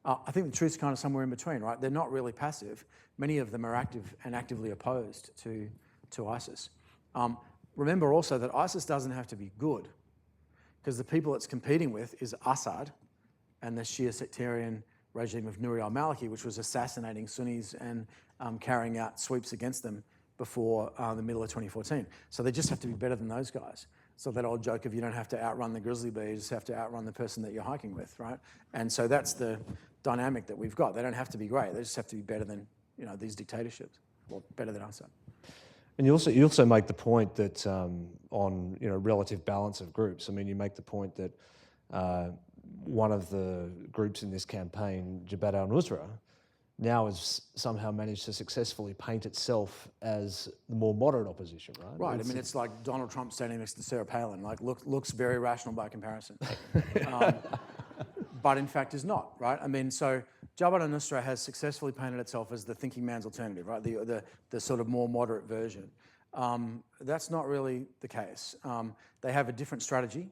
I think the truth's kind of somewhere in between, right? They're not really passive. Many of them are active and actively opposed to ISIS. Remember also that ISIS doesn't have to be good, because the people it's competing with is Assad and the Shia sectarian regime of Nouri al-Maliki, which was assassinating Sunnis and carrying out sweeps against them before the middle of 2014. So they just have to be better than those guys. So that old joke of you don't have to outrun the grizzly bear, you just have to outrun the person that you're hiking with, right? And so that's the dynamic that we've got. They don't have to be great. They just have to be better than these dictatorships, or better than Assad. And you also make the point that on relative balance of groups. I mean, you make the point that one of the groups in this campaign, Jabhat al-Nusra, now has somehow managed to successfully paint itself as the more moderate opposition, right? Right. I mean, it's like Donald Trump standing next to Sarah Palin. Like, looks very rational by comparison, but in fact is not, right? I mean, so Jabhat al-Nusra has successfully painted itself as the thinking man's alternative, right? The sort of more moderate version. That's not really the case. They have a different strategy.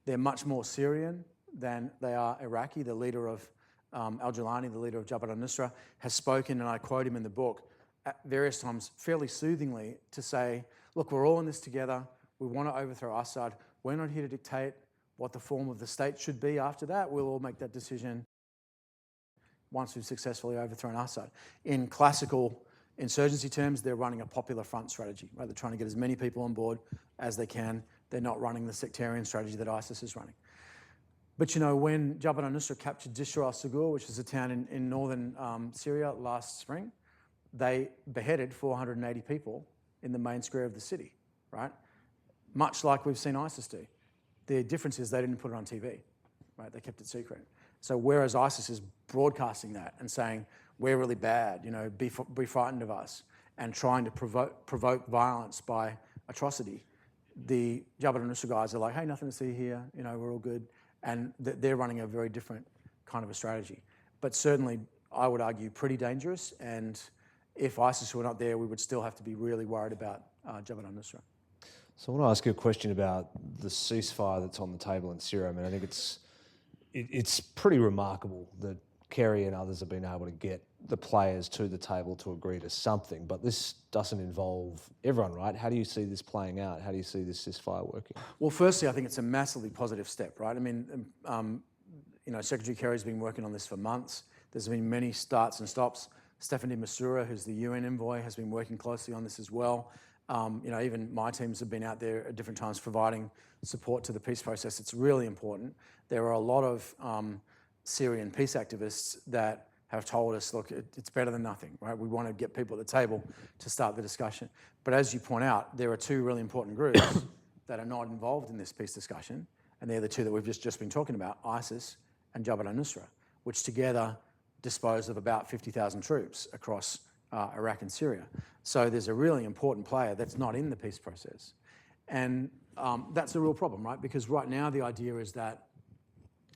They're much more Syrian than they are Iraqi. The leader of al-Jilani, the leader of Jabhat al-Nusra, has spoken, and I quote him in the book at various times, fairly soothingly, to say, look, we're all in this together. We want to overthrow Assad. We're not here to dictate what the form of the state should be after that. We'll all make that decision once we've successfully overthrown Assad. In classical insurgency terms, they're running a popular front strategy, right? They're trying to get as many people on board as they can. They're not running the sectarian strategy that ISIS is running. But when Jabhat al-Nusra captured Dishr al-Sugur, which is a town in northern Syria last spring, they beheaded 480 people in the main square of the city, right? Much like we've seen ISIS do. The difference is they didn't put it on TV, right? They kept it secret. So whereas ISIS is broadcasting that and saying, we're really bad, be frightened of us, and trying to provoke violence by atrocity, the Jabhat al-Nusra guys are like, hey, nothing to see here, we're all good. And they're running a very different kind of a strategy. But certainly, I would argue, pretty dangerous. And if ISIS were not there, we would still have to be really worried about Jabhat al-Nusra. So I want to ask you a question about the ceasefire that's on the table in Syria. I mean, I think it's pretty remarkable that Kerry and others have been able to get the players to the table to agree to something, but this doesn't involve everyone, right? How do you see this playing out? How do you see this ceasefire working? Well, firstly, I think it's a massively positive step, right? I mean, Secretary Kerry's been working on this for months. There's been many starts and stops. Stefan de Mistura, who's the UN envoy, has been working closely on this as well. Even my teams have been out there at different times providing support to the peace process. It's really important. There are a lot of Syrian peace activists that have told us, look, it's better than nothing, right? We want to get people at the table to start the discussion. But as you point out, there are two really important groups that are not involved in this peace discussion, and they're the two that we've just been talking about, ISIS and Jabhat al-Nusra, which together dispose of about 50,000 troops across Iraq and Syria. So there's a really important player that's not in the peace process. And that's a real problem, right? Because right now the idea is that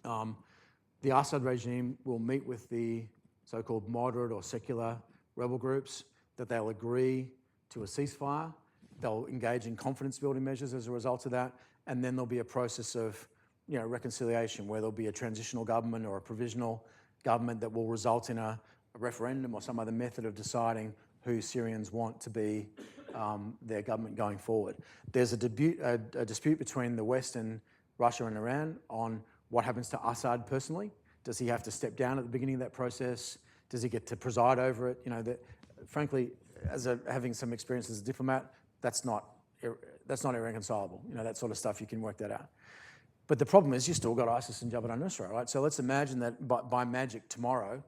the Assad regime will meet with the so-called moderate or secular rebel groups, that they'll agree to a ceasefire, they'll engage in confidence-building measures as a result of that, and then there'll be a process of reconciliation where there'll be a transitional government or a provisional government that will result in a referendum or some other method of deciding who Syrians want to be their government going forward. There's a dispute between the West and Russia and Iran on what happens to Assad personally. Does he have to step down at the beginning of that process? Does he get to preside over it? Frankly, having some experience as a diplomat, that's not irreconcilable. That sort of stuff, you can work that out. But the problem is you still got ISIS and Jabhat al-Nusra, right? So let's imagine that by magic tomorrow,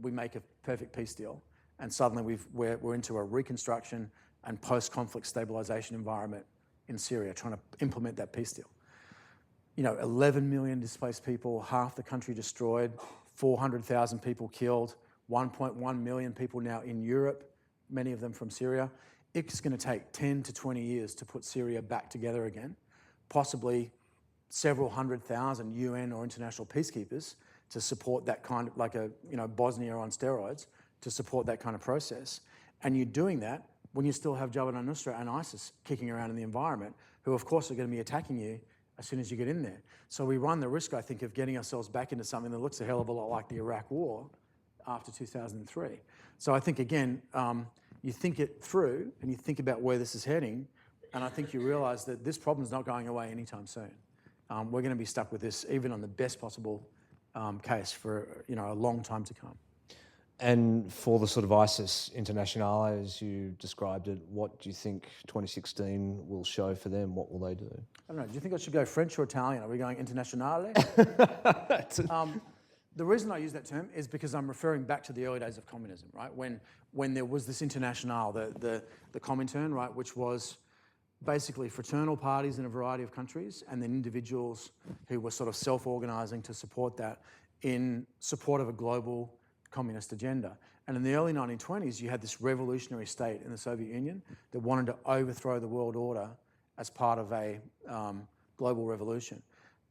we make a perfect peace deal, and suddenly we're into a reconstruction and post-conflict stabilization environment in Syria, trying to implement that peace deal. 11 million displaced people, half the country destroyed, 400,000 people killed, 1.1 million people now in Europe, many of them from Syria. It's going to take 10 to 20 years to put Syria back together again, possibly several 100,000 UN or international peacekeepers to support that kind of, like Bosnia on steroids, to support that kind of process. And you're doing that when you still have Jabhat al-Nusra and ISIS kicking around in the environment, who of course are going to be attacking you as soon as you get in there. So we run the risk, I think, of getting ourselves back into something that looks a hell of a lot like the Iraq War after 2003. So I think, again, you think it through and you think about where this is heading, and I think you realise that this problem's not going away anytime soon. We're going to be stuck with this, even on the best possible case, for a long time to come. And for the sort of ISIS Internationale, as you described it, what do you think 2016 will show for them? What will they do? I don't know. Do you think I should go French or Italian? Are we going Internationale? The reason I use that term is because I'm referring back to the early days of communism, right? When there was this Internationale, the Comintern, right, which was basically fraternal parties in a variety of countries, and then individuals who were sort of self-organising to support that in support of a global communist agenda. And in the early 1920s, you had this revolutionary state in the Soviet Union that wanted to overthrow the world order as part of a global revolution.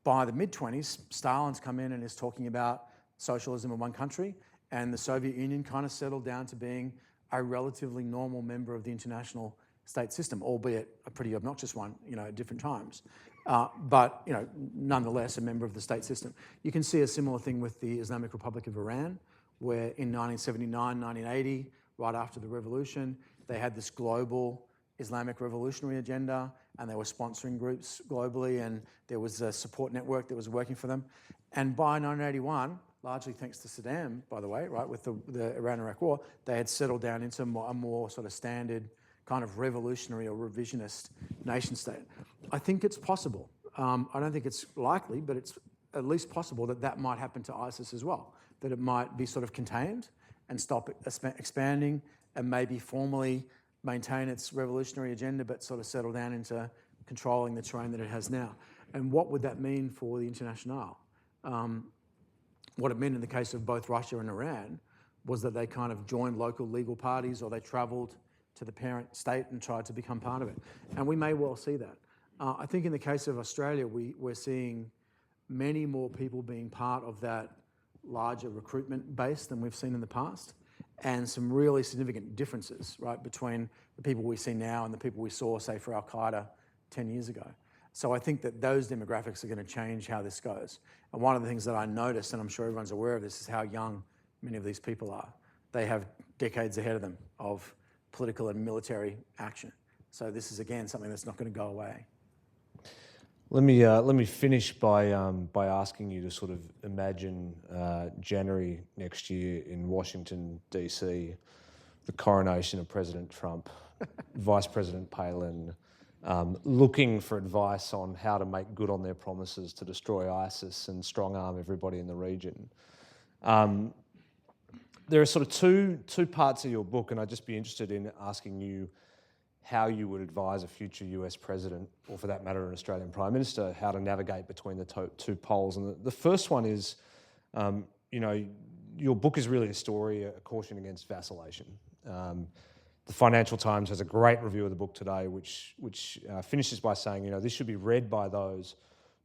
By the mid-20s, Stalin's come in and is talking about socialism in one country, and the Soviet Union kind of settled down to being a relatively normal member of the international state system, albeit a pretty obnoxious one, at different times. But nonetheless, a member of the state system. You can see a similar thing with the Islamic Republic of Iran, where in 1979, 1980, right after the revolution, they had this global Islamic revolutionary agenda, and they were sponsoring groups globally, and there was a support network that was working for them. And by 1981, largely thanks to Saddam, by the way, right, with the Iran-Iraq War, they had settled down into a more sort of standard kind of revolutionary or revisionist nation state. I think it's possible. I don't think it's likely, but it's at least possible that might happen to ISIS as well, that it might be sort of contained and stop expanding and maybe formally maintain its revolutionary agenda, but sort of settle down into controlling the terrain that it has now. And what would that mean for the Internationale? What it meant in the case of both Russia and Iran was that they kind of joined local legal parties, or they travelled to the parent state and tried to become part of it. And we may well see that. I think in the case of Australia, we're seeing many more people being part of that larger recruitment base than we've seen in the past, and some really significant differences, right, between the people we see now and the people we saw, say, for Al-Qaeda 10 years ago. So I think that those demographics are going to change how this goes. And one of the things that I noticed, and I'm sure everyone's aware of this, is how young many of these people are. They have decades ahead of them of political and military action. So this is, again, something that's not going to go away. Let me finish by asking you to sort of imagine January next year in Washington, D.C., the coronation of President Trump, Vice President Palin, looking for advice on how to make good on their promises to destroy ISIS and strong-arm everybody in the region. There are sort of two parts of your book, and I'd just be interested in asking you how you would advise a future US president, or for that matter, an Australian Prime Minister, how to navigate between the two poles. And the first one is, your book is really a story, a caution against vacillation. The Financial Times has a great review of the book today, which finishes by saying, this should be read by those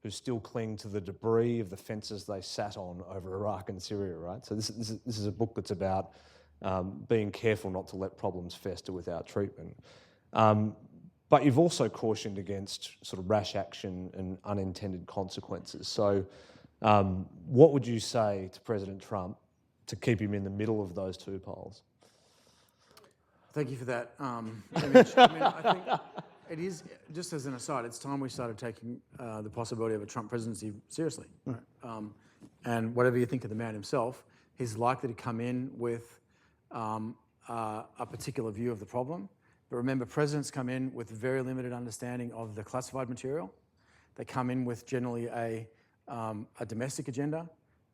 who still cling to the debris of the fences they sat on over Iraq and Syria, right? So this is a book that's about being careful not to let problems fester without treatment. But you've also cautioned against sort of rash action and unintended consequences. So what would you say to President Trump to keep him in the middle of those two poles? Thank you for that image. I think it is, just as an aside, it's time we started taking the possibility of a Trump presidency seriously. Right? And whatever you think of the man himself, he's likely to come in with a particular view of the problem. But remember, presidents come in with very limited understanding of the classified material. They come in with generally a domestic agenda,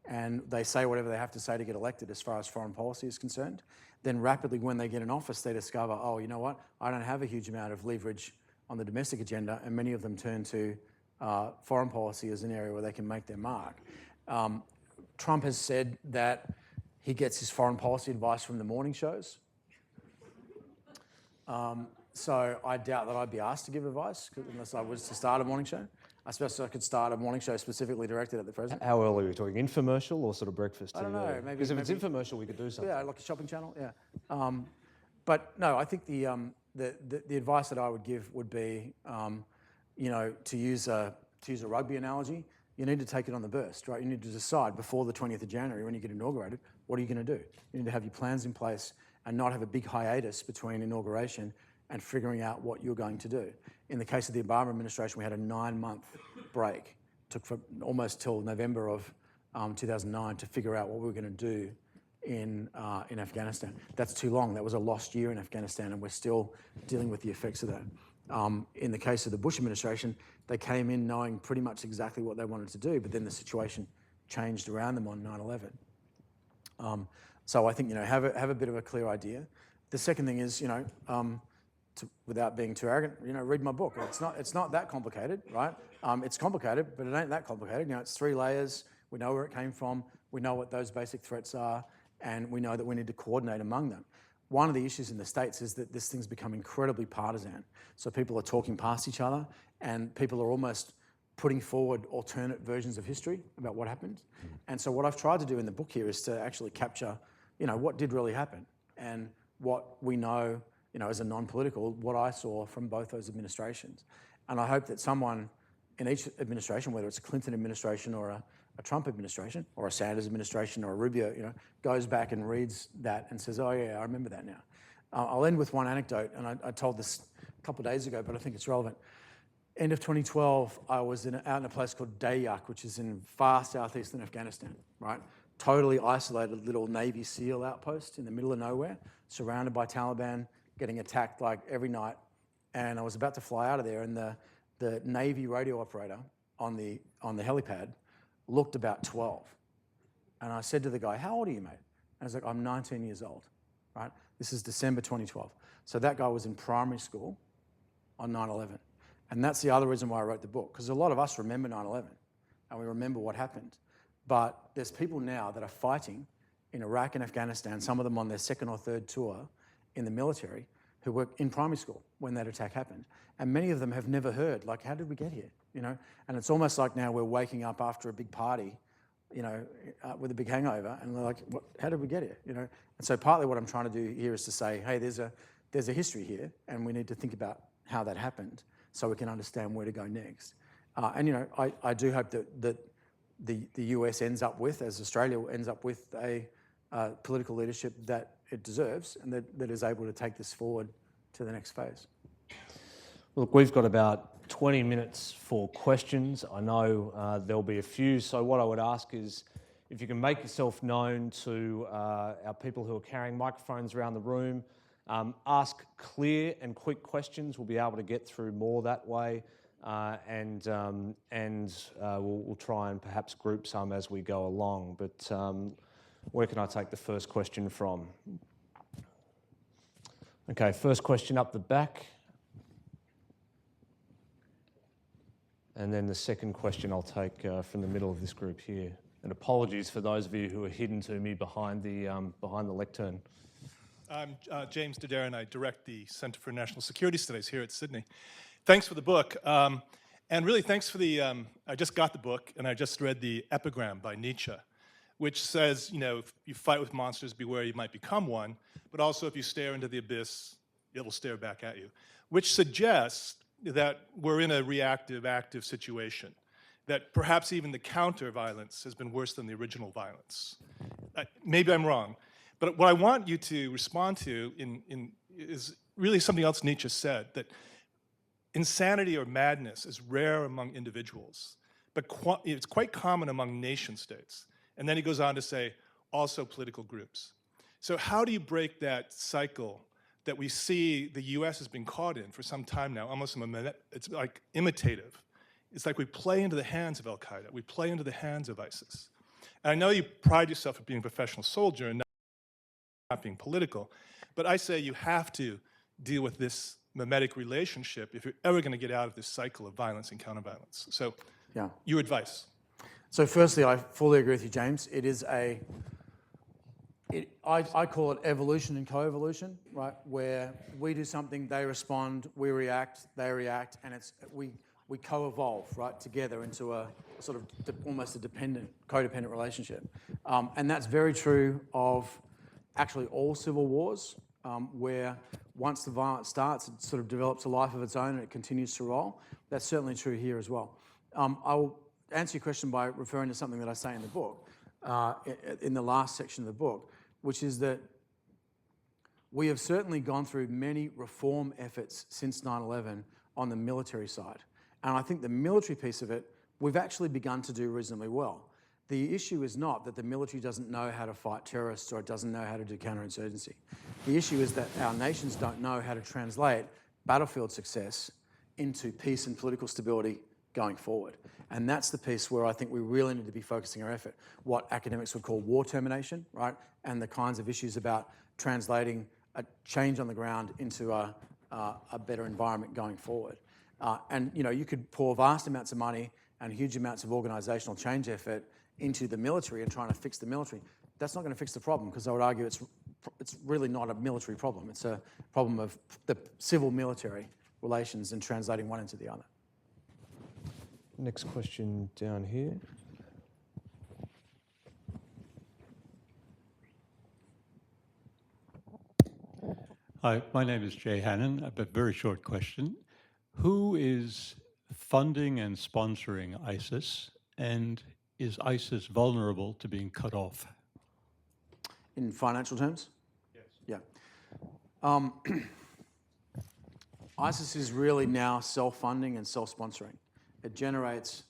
and they say whatever they have to say to get elected as far as foreign policy is concerned. Then rapidly, when they get in office, they discover, oh, you know what? I don't have a huge amount of leverage on the domestic agenda, and many of them turn to foreign policy as an area where they can make their mark. Trump has said that he gets his foreign policy advice from the morning shows. So I doubt that I'd be asked to give advice unless I was to start a morning show. I suppose I could start a morning show specifically directed at the president. How early are we talking? Infomercial or sort of breakfast? I don't know. Maybe Because if it's infomercial, we could do something. Yeah, like a shopping channel. Yeah. But no, I think the advice that I would give would be, to use a rugby analogy, you need to take it on the burst, right? You need to decide before the 20th of January when you get inaugurated, what are you going to do? You need to have your plans in place and not have a big hiatus between inauguration and figuring out what you're going to do. In the case of the Obama administration, we had a 9-month break. It took for almost till November of 2009 to figure out what we were going to do in Afghanistan. That's too long. That was a lost year in Afghanistan, and we're still dealing with the effects of that. In the case of the Bush administration, they came in knowing pretty much exactly what they wanted to do, but then the situation changed around them on 9/11. So I think have a bit of a clear idea. The second thing is without being too arrogant, read my book. It's not that complicated, right? It's complicated, but it ain't that complicated. It's 3 layers. We know where it came from. We know what those basic threats are, and we know that we need to coordinate among them. One of the issues in the States is that this thing's become incredibly partisan. So people are talking past each other, and people are almost putting forward alternate versions of history about what happened. And so what I've tried to do in the book here is to actually capture, what did really happen and what we know, as a non-political, what I saw from both those administrations. And I hope that someone in each administration, whether it's a Clinton administration or a Trump administration or a Sanders administration or a Rubio, goes back and reads that and says, oh yeah, I remember that now. I'll end with one anecdote, and I told this a couple of days ago, but I think it's relevant. End of 2012, I was out in a place called Dayak, which is in far southeastern Afghanistan, right? Totally isolated little Navy SEAL outpost in the middle of nowhere, surrounded by Taliban, getting attacked like every night. And I was about to fly out of there, and the Navy radio operator on the helipad looked about 12. And I said to the guy, how old are you, mate? And I was like, I'm 19 years old, right? This is December 2012. So that guy was in primary school on 9/11. And that's the other reason why I wrote the book, because a lot of us remember 9/11 and we remember what happened. But there's people now that are fighting in Iraq and Afghanistan, some of them on their 2nd or 3rd tour in the military, who were in primary school when that attack happened. And many of them have never heard, like, how did we get here? And it's almost like now we're waking up after a big party, with a big hangover, and we're like, how did we get here? And so partly what I'm trying to do here is to say, hey, there's a history here, and we need to think about how that happened so we can understand where to go next. I do hope that the US ends up with, as Australia ends up with, a political leadership that it deserves and that is able to take this forward to the next phase. Look, we've got about 20 minutes for questions. I know there'll be a few, so what I would ask is if you can make yourself known to our people who are carrying microphones around the room, ask clear and quick questions. We'll be able to get through more that way, and we'll try and perhaps group some as we go along. But where can I take the first question from? Okay, first question up the back. And then the second question I'll take from the middle of this group here. And apologies for those of you who are hidden to me behind the lectern. I'm James Dodaro, and I direct the Center for National Security Studies here at Sydney. Thanks for the book. And really, thanks for the, I just got the book, and I just read the epigram by Nietzsche, which says, you know, if you fight with monsters, beware you might become one, but also if you stare into the abyss, it will stare back at you, which suggests that we're in a reactive, active situation, that perhaps even the counter-violence has been worse than the original violence. Maybe I'm wrong, but what I want you to respond to is really something else Nietzsche said, that insanity or madness is rare among individuals, but it's quite common among nation states. And then he goes on to say, also political groups. So how do you break that cycle that we see the US has been caught in for some time now, almost it's like imitative. It's like we play into the hands of Al-Qaeda, we play into the hands of ISIS. And I know you pride yourself on being a professional soldier and not being political, but I say you have to deal with this mimetic relationship if you're ever going to get out of this cycle of violence and counter-violence. So, Yeah. your advice. So firstly, I fully agree with you, James. It is I call it evolution and co-evolution, right? Where we do something, they respond, we react, they react, and we co-evolve, right, together into a sort of almost a codependent relationship. And that's very true of actually all civil wars, where once the violence starts, it sort of develops a life of its own and it continues to roll. That's certainly true here as well. I'll answer your question by referring to something that I say in the book, in the last section of the book, which is that we have certainly gone through many reform efforts since 9/11 on the military side. And I think the military piece of it, we've actually begun to do reasonably well. The issue is not that the military doesn't know how to fight terrorists or it doesn't know how to do counterinsurgency. The issue is that our nations don't know how to translate battlefield success into peace and political stability going forward. And that's the piece where I think we really need to be focusing our effort, what academics would call war termination, right? And the kinds of issues about translating a change on the ground into a better environment going forward. And you know, you could pour vast amounts of money and huge amounts of organisational change effort into the military and trying to fix the military. That's not going to fix the problem, because I would argue it's really not a military problem. It's a problem of the civil-military relations and translating one into the other. Next question down here. Hi, my name is Jay Hannon. I have a very short question. Who is funding and sponsoring ISIS, and is ISIS vulnerable to being cut off? In financial terms? Yes. Yeah. ISIS is really now self-funding and self-sponsoring. It generates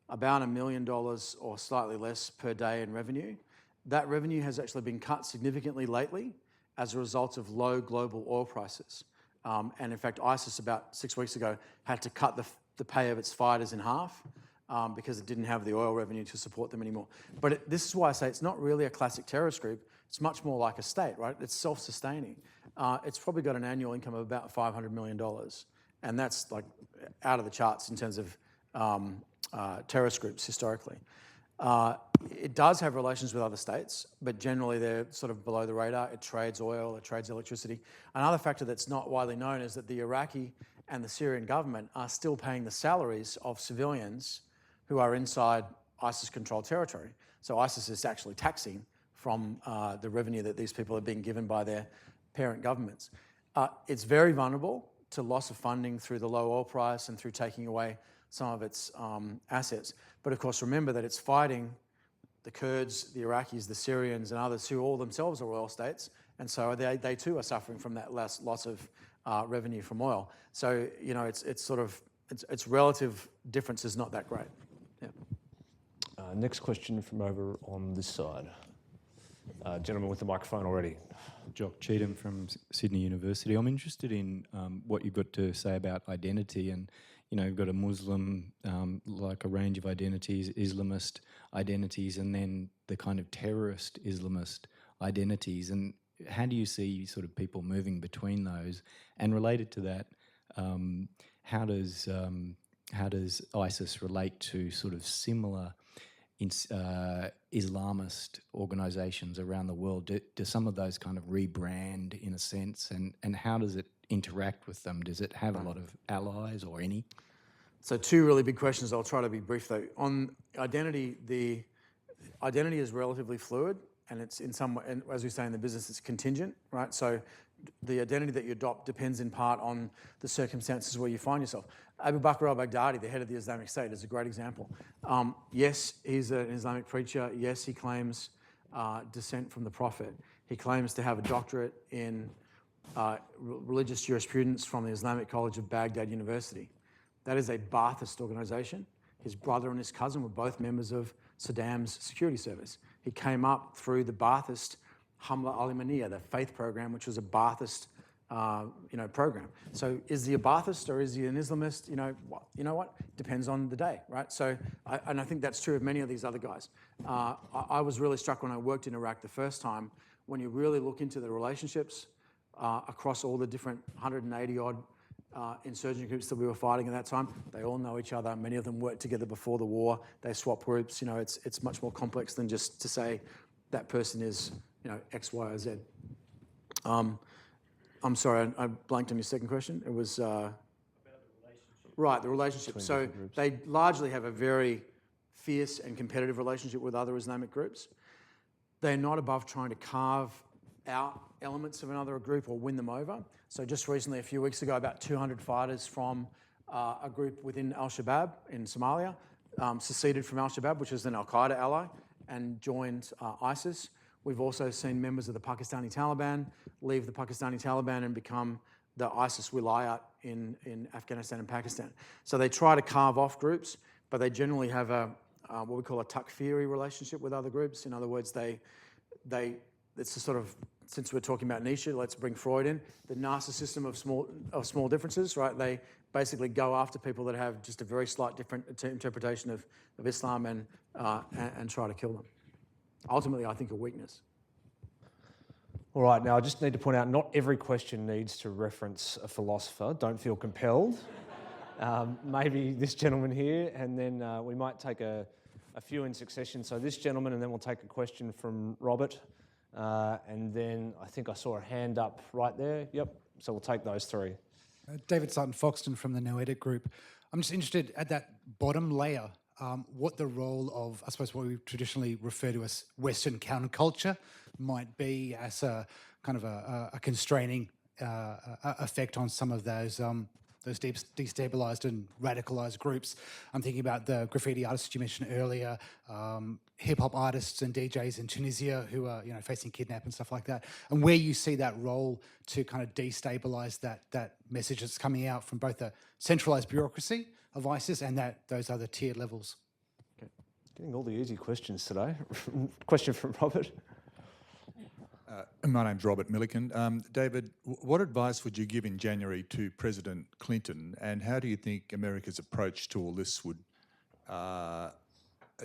about $1 million or slightly less per day in revenue. That revenue has actually been cut significantly lately as a result of low global oil prices. And in fact, ISIS about 6 weeks ago had to cut the pay of its fighters in half because it didn't have the oil revenue to support them anymore. But this is why I say it's not really a classic terrorist group. It's much more like a state, right? It's self-sustaining. It's probably got an annual income of about $500 million. And that's like out of the charts in terms of terrorist groups historically. It does have relations with other states, but generally they're sort of below the radar. It trades oil, it trades electricity. Another factor that's not widely known is that the Iraqi and the Syrian government are still paying the salaries of civilians who are inside ISIS-controlled territory. So ISIS is actually taxing from the revenue that these people are being given by their parent governments. It's very vulnerable to loss of funding through the low oil price and through taking away some of its assets. But of course, remember that it's fighting the Kurds, the Iraqis, the Syrians, and others who all themselves are oil states. And so they too are suffering from that loss of revenue from oil. So, you know, its relative difference is not that great. Yeah. Next question from over on this side. Gentleman with the microphone already. Jock Cheatham from Sydney University. I'm interested in what you've got to say about identity, and you know, you've got a Muslim, like a range of identities, Islamist identities, and then the kind of terrorist Islamist identities. And how do you see sort of people moving between those? And related to that, how does how does ISIS relate to sort of similar Islamist organisations around the world? Do some of those kind of rebrand in a sense, and how does it interact with them? Does it have a lot of allies or any? So two really big questions. I'll try to be brief though. On identity, the identity is relatively fluid, and it's in some way, and as we say in the business, it's contingent, right? So the identity that you adopt depends in part on the circumstances where you find yourself. Abu Bakr al-Baghdadi, the head of the Islamic State, is a great example. Yes, he's an Islamic preacher. Yes, he claims descent from the Prophet. He claims to have a doctorate in religious jurisprudence from the Islamic College of Baghdad University. That is a Ba'athist organization. His brother and his cousin were both members of Saddam's security service. He came up through the Ba'athist Hamla al-Imaniyah, the faith program, which was a Ba'athist program. So is he a Ba'athist or is he an Islamist? You know what? Depends on the day, right? So, I think that's true of many of these other guys. I was really struck when I worked in Iraq the first time, when you really look into the relationships across all the different 180 odd insurgent groups that we were fighting at that time. They all know each other. Many of them worked together before the war. They swap groups. It's much more complex than just to say that person is, X, Y, or Z. I'm sorry, I blanked on your second question. It was about the relationship. Right, the relationship. So they largely have a very fierce and competitive relationship with other Islamic groups. They're not above trying to carve out elements of another group or win them over. So just recently, a few weeks ago, about 200 fighters from a group within Al-Shabaab in Somalia seceded from Al-Shabaab, which is an Al-Qaeda ally, and joined ISIS. We've also seen members of the Pakistani Taliban leave the Pakistani Taliban and become the ISIS wilayat in Afghanistan and Pakistan. So they try to carve off groups, but they generally have what we call a takfiri relationship with other groups. In other words, it's a sort of, since we're talking about Nietzsche, let's bring Freud in, the narcissism of small differences, right? They basically go after people that have just a very slight different interpretation of Islam and try to kill them. Ultimately, I think a weakness. All right, now I just need to point out, not every question needs to reference a philosopher. Don't feel compelled. Maybe this gentleman here, and then we might take a few in succession. So this gentleman, and then we'll take a question from Robert. And then I think I saw a hand up right there. Yep, so we'll take those three. David Sutton-Foxton from the No Edit Group. I'm just interested at that bottom layer, what the role of, I suppose, what we traditionally refer to as Western counterculture might be as a kind of a constraining effect on some of those destabilised and radicalised groups. I'm thinking about the graffiti artists you mentioned earlier, hip-hop artists and DJs in Tunisia who are facing kidnap and stuff like that, and where you see that role to kind of destabilise that message that's coming out from both the centralised bureaucracy of ISIS and those other tiered levels. Okay. Getting all the easy questions today. Question from Robert. My name's Robert Milliken. David, what advice would you give in January to President Clinton, and how do you think America's approach to all this would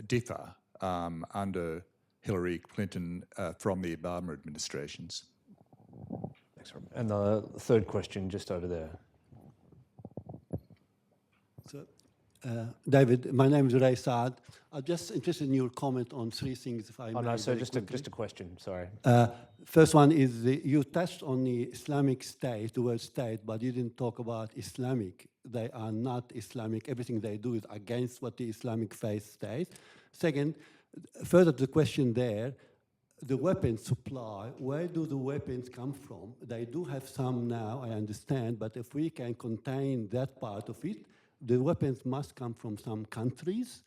differ under Hillary Clinton from the Obama administrations? Thanks, Robert. And the third question just over there. David, my name is Ray Saad. I'm just interested in your comment on three things, if I may. Oh, no, so just a question, sorry. First one is you touched on the Islamic State, the word state, but you didn't talk about Islamic. They are not Islamic. Everything they do is against what the Islamic faith states. Second, further to the question there, the weapons supply, where do the weapons come from? They do have some now, I understand, but if we can contain that part of it, the weapons must come from some countries.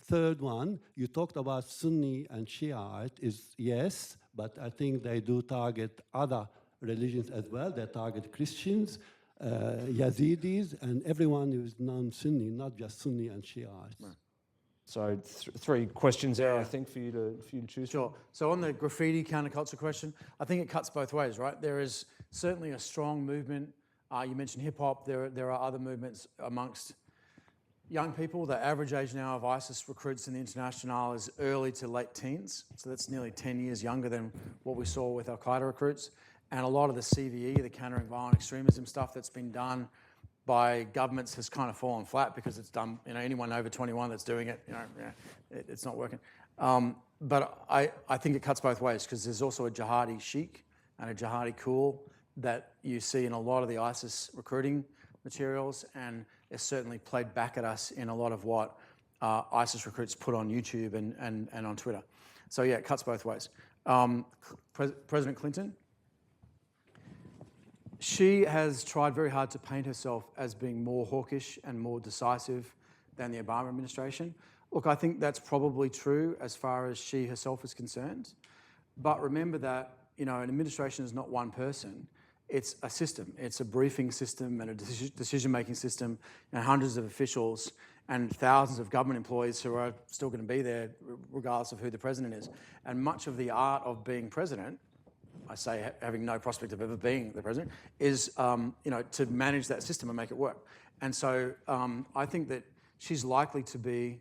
Third one, you talked about Sunni and Shiite, is yes, but I think they do target other religions as well. They target Christians, Yazidis, and everyone who is non-Sunni, not just Sunni and Shiite. Right. So three questions there, I think, for you to choose. Sure. So on the graffiti counterculture question, I think it cuts both ways, right? There is certainly a strong movement. You mentioned hip-hop. There are other movements amongst young people. The average age now of ISIS recruits in the International is early to late teens. So that's nearly 10 years younger than what we saw with Al-Qaeda recruits. And a lot of the CVE, the countering violent extremism stuff that's been done by governments has kind of fallen flat because it's done, anyone over 21 that's doing it, it's not working. But I think it cuts both ways, because there's also a jihadi chic and a jihadi cool that you see in a lot of the ISIS recruiting materials, and it's certainly played back at us in a lot of what ISIS recruits put on YouTube and on Twitter. So yeah, it cuts both ways. President Clinton, she has tried very hard to paint herself as being more hawkish and more decisive than the Obama administration. Look, I think that's probably true as far as she herself is concerned. But remember that, an administration is not one person. It's a system. It's a briefing system and a decision-making system, and hundreds of officials and thousands of government employees who are still going to be there regardless of who the president is. And much of the art of being president, I say having no prospect of ever being the president, is to manage that system and make it work. And so I think that she's likely to be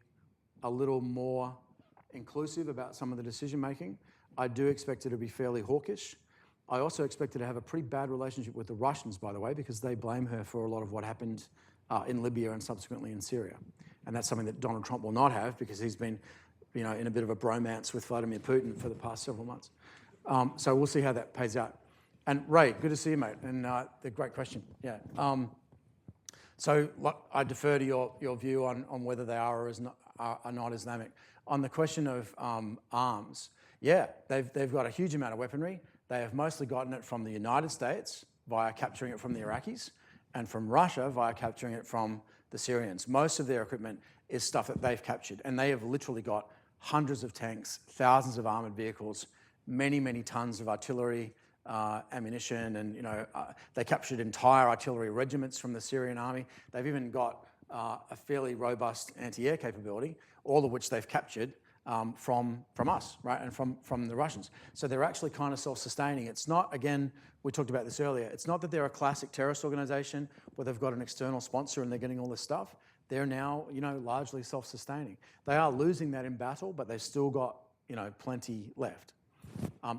a little more inclusive about some of the decision making. I do expect her to be fairly hawkish. I also expect her to have a pretty bad relationship with the Russians, by the way, because they blame her for a lot of what happened in Libya and subsequently in Syria. And that's something that Donald Trump will not have, because he's been in a bit of a bromance with Vladimir Putin for the past several months. So we'll see how that pays out. And Ray, good to see you, mate. And the great question. Yeah. So I defer to your view on whether they are or not Islamic. On the question of arms, yeah, they've got a huge amount of weaponry. They have mostly gotten it from the United States via capturing it from the Iraqis, and from Russia via capturing it from the Syrians. Most of their equipment is stuff that they've captured, and they have literally got hundreds of tanks, thousands of armoured vehicles, many, many tons of artillery, ammunition, and they captured entire artillery regiments from the Syrian army. They've even got a fairly robust anti-air capability, all of which they've captured from us, right, and from the Russians. So they're actually kind of self-sustaining. It's not, again, we talked about this earlier, it's not that they're a classic terrorist organisation where they've got an external sponsor and they're getting all this stuff. They're now, largely self-sustaining. They are losing that in battle, but they've still got, plenty left.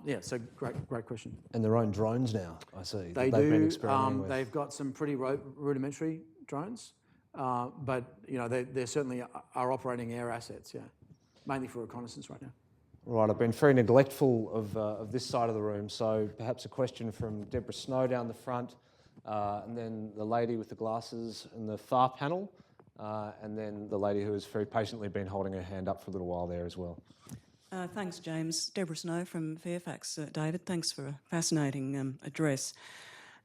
Yeah, so great question. And their own drones now, I see. They they've do. Been experimenting with. They've got some pretty rudimentary drones, but they certainly are operating air assets. Yeah, mainly for reconnaissance right now. Right, I've been very neglectful of this side of the room, so perhaps a question from Deborah Snow down the front, and then the lady with the glasses in the far panel, and then the lady who has very patiently been holding her hand up for a little while there as well. Thanks, James. Deborah Snow from Fairfax. David, thanks for a fascinating address.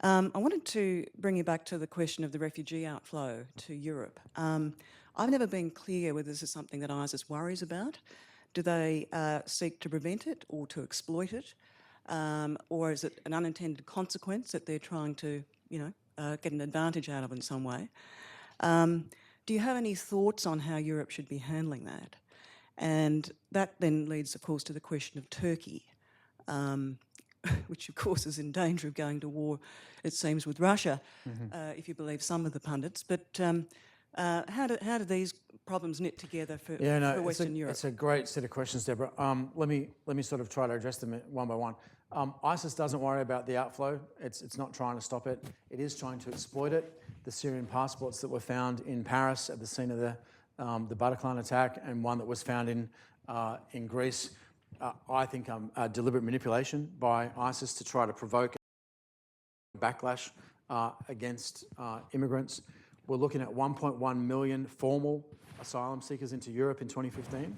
I wanted to bring you back to the question of the refugee outflow to Europe. I've never been clear whether this is something that ISIS worries about. Do they seek to prevent it or to exploit it? Or is it an unintended consequence that they're trying to, get an advantage out of in some way? Do you have any thoughts on how Europe should be handling that? And that then leads, of course, to the question of Turkey, which, of course, is in danger of going to war, it seems, with Russia, if you believe some of the pundits. But how do these problems knit together for Western Europe? It's a great set of questions, Deborah. Let me sort of try to address them one by one. ISIS doesn't worry about the outflow. It's not trying to stop it. It is trying to exploit it. The Syrian passports that were found in Paris at the scene of the Bataclan attack, and one that was found in Greece, I think deliberate manipulation by ISIS to try to provoke backlash against immigrants. We're looking at 1.1 million formal asylum seekers into Europe in 2015,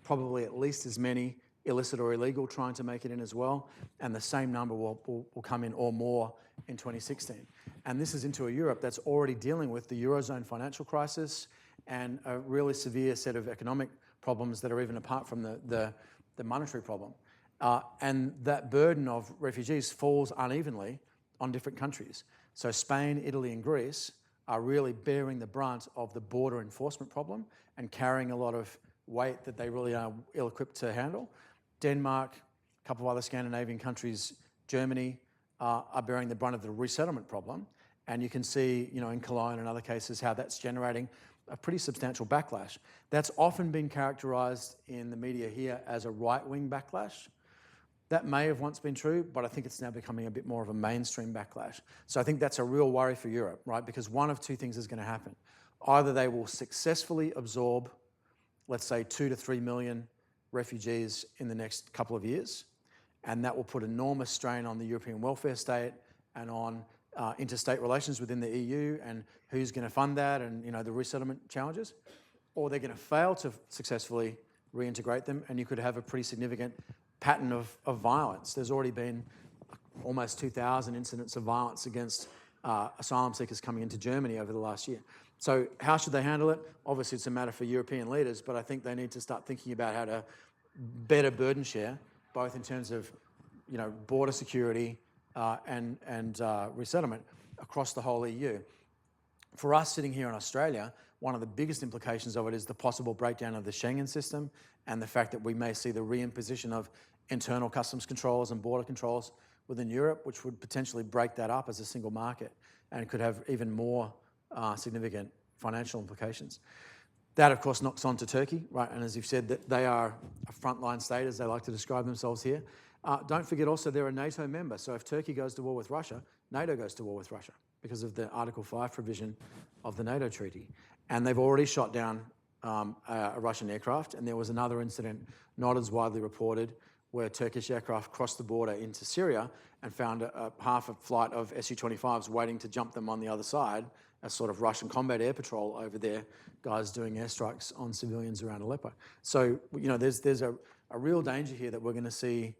probably at least as many illicit or illegal trying to make it in as well, and the same number will come in or more in 2016. And this is into a Europe that's already dealing with the Eurozone financial crisis and a really severe set of economic problems that are even apart from the monetary problem. And that burden of refugees falls unevenly on different countries. So Spain, Italy and Greece are really bearing the brunt of the border enforcement problem and carrying a lot of weight that they really are ill-equipped to handle. Denmark, a couple of other Scandinavian countries, Germany, are bearing the brunt of the resettlement problem. And you can see, in Cologne and other cases, how that's generating a pretty substantial backlash. That's often been characterised in the media here as a right-wing backlash. That may have once been true, but I think it's now becoming a bit more of a mainstream backlash. So I think that's a real worry for Europe, right? Because one of two things is going to happen. Either they will successfully absorb, let's say, 2 to 3 million refugees in the next couple of years, and that will put enormous strain on the European welfare state and on interstate relations within the EU and who's going to fund that and the resettlement challenges. Or they're going to fail to successfully reintegrate them, and you could have a pretty significant pattern of violence. There's already been almost 2,000 incidents of violence against asylum seekers coming into Germany over the last year. So how should they handle it? Obviously, it's a matter for European leaders, but I think they need to start thinking about how to better burden share, both in terms of border security and resettlement across the whole EU. For us sitting here in Australia, one of the biggest implications of it is the possible breakdown of the Schengen system and the fact that we may see the reimposition of internal customs controls and border controls within Europe, which would potentially break that up as a single market and could have even more significant financial implications. That, of course, knocks on to Turkey, right? And as you've said, that they are a frontline state, as they like to describe themselves here. Don't forget also they're a NATO member. So if Turkey goes to war with Russia, NATO goes to war with Russia because of the Article 5 provision of the NATO treaty. And they've already shot down a Russian aircraft. And there was another incident, not as widely reported, where Turkish aircraft crossed the border into Syria and found half a flight of Su-25s waiting to jump them on the other side, as sort of Russian combat air patrol over there, guys doing airstrikes on civilians around Aleppo. So, there's a real danger here that we're going to see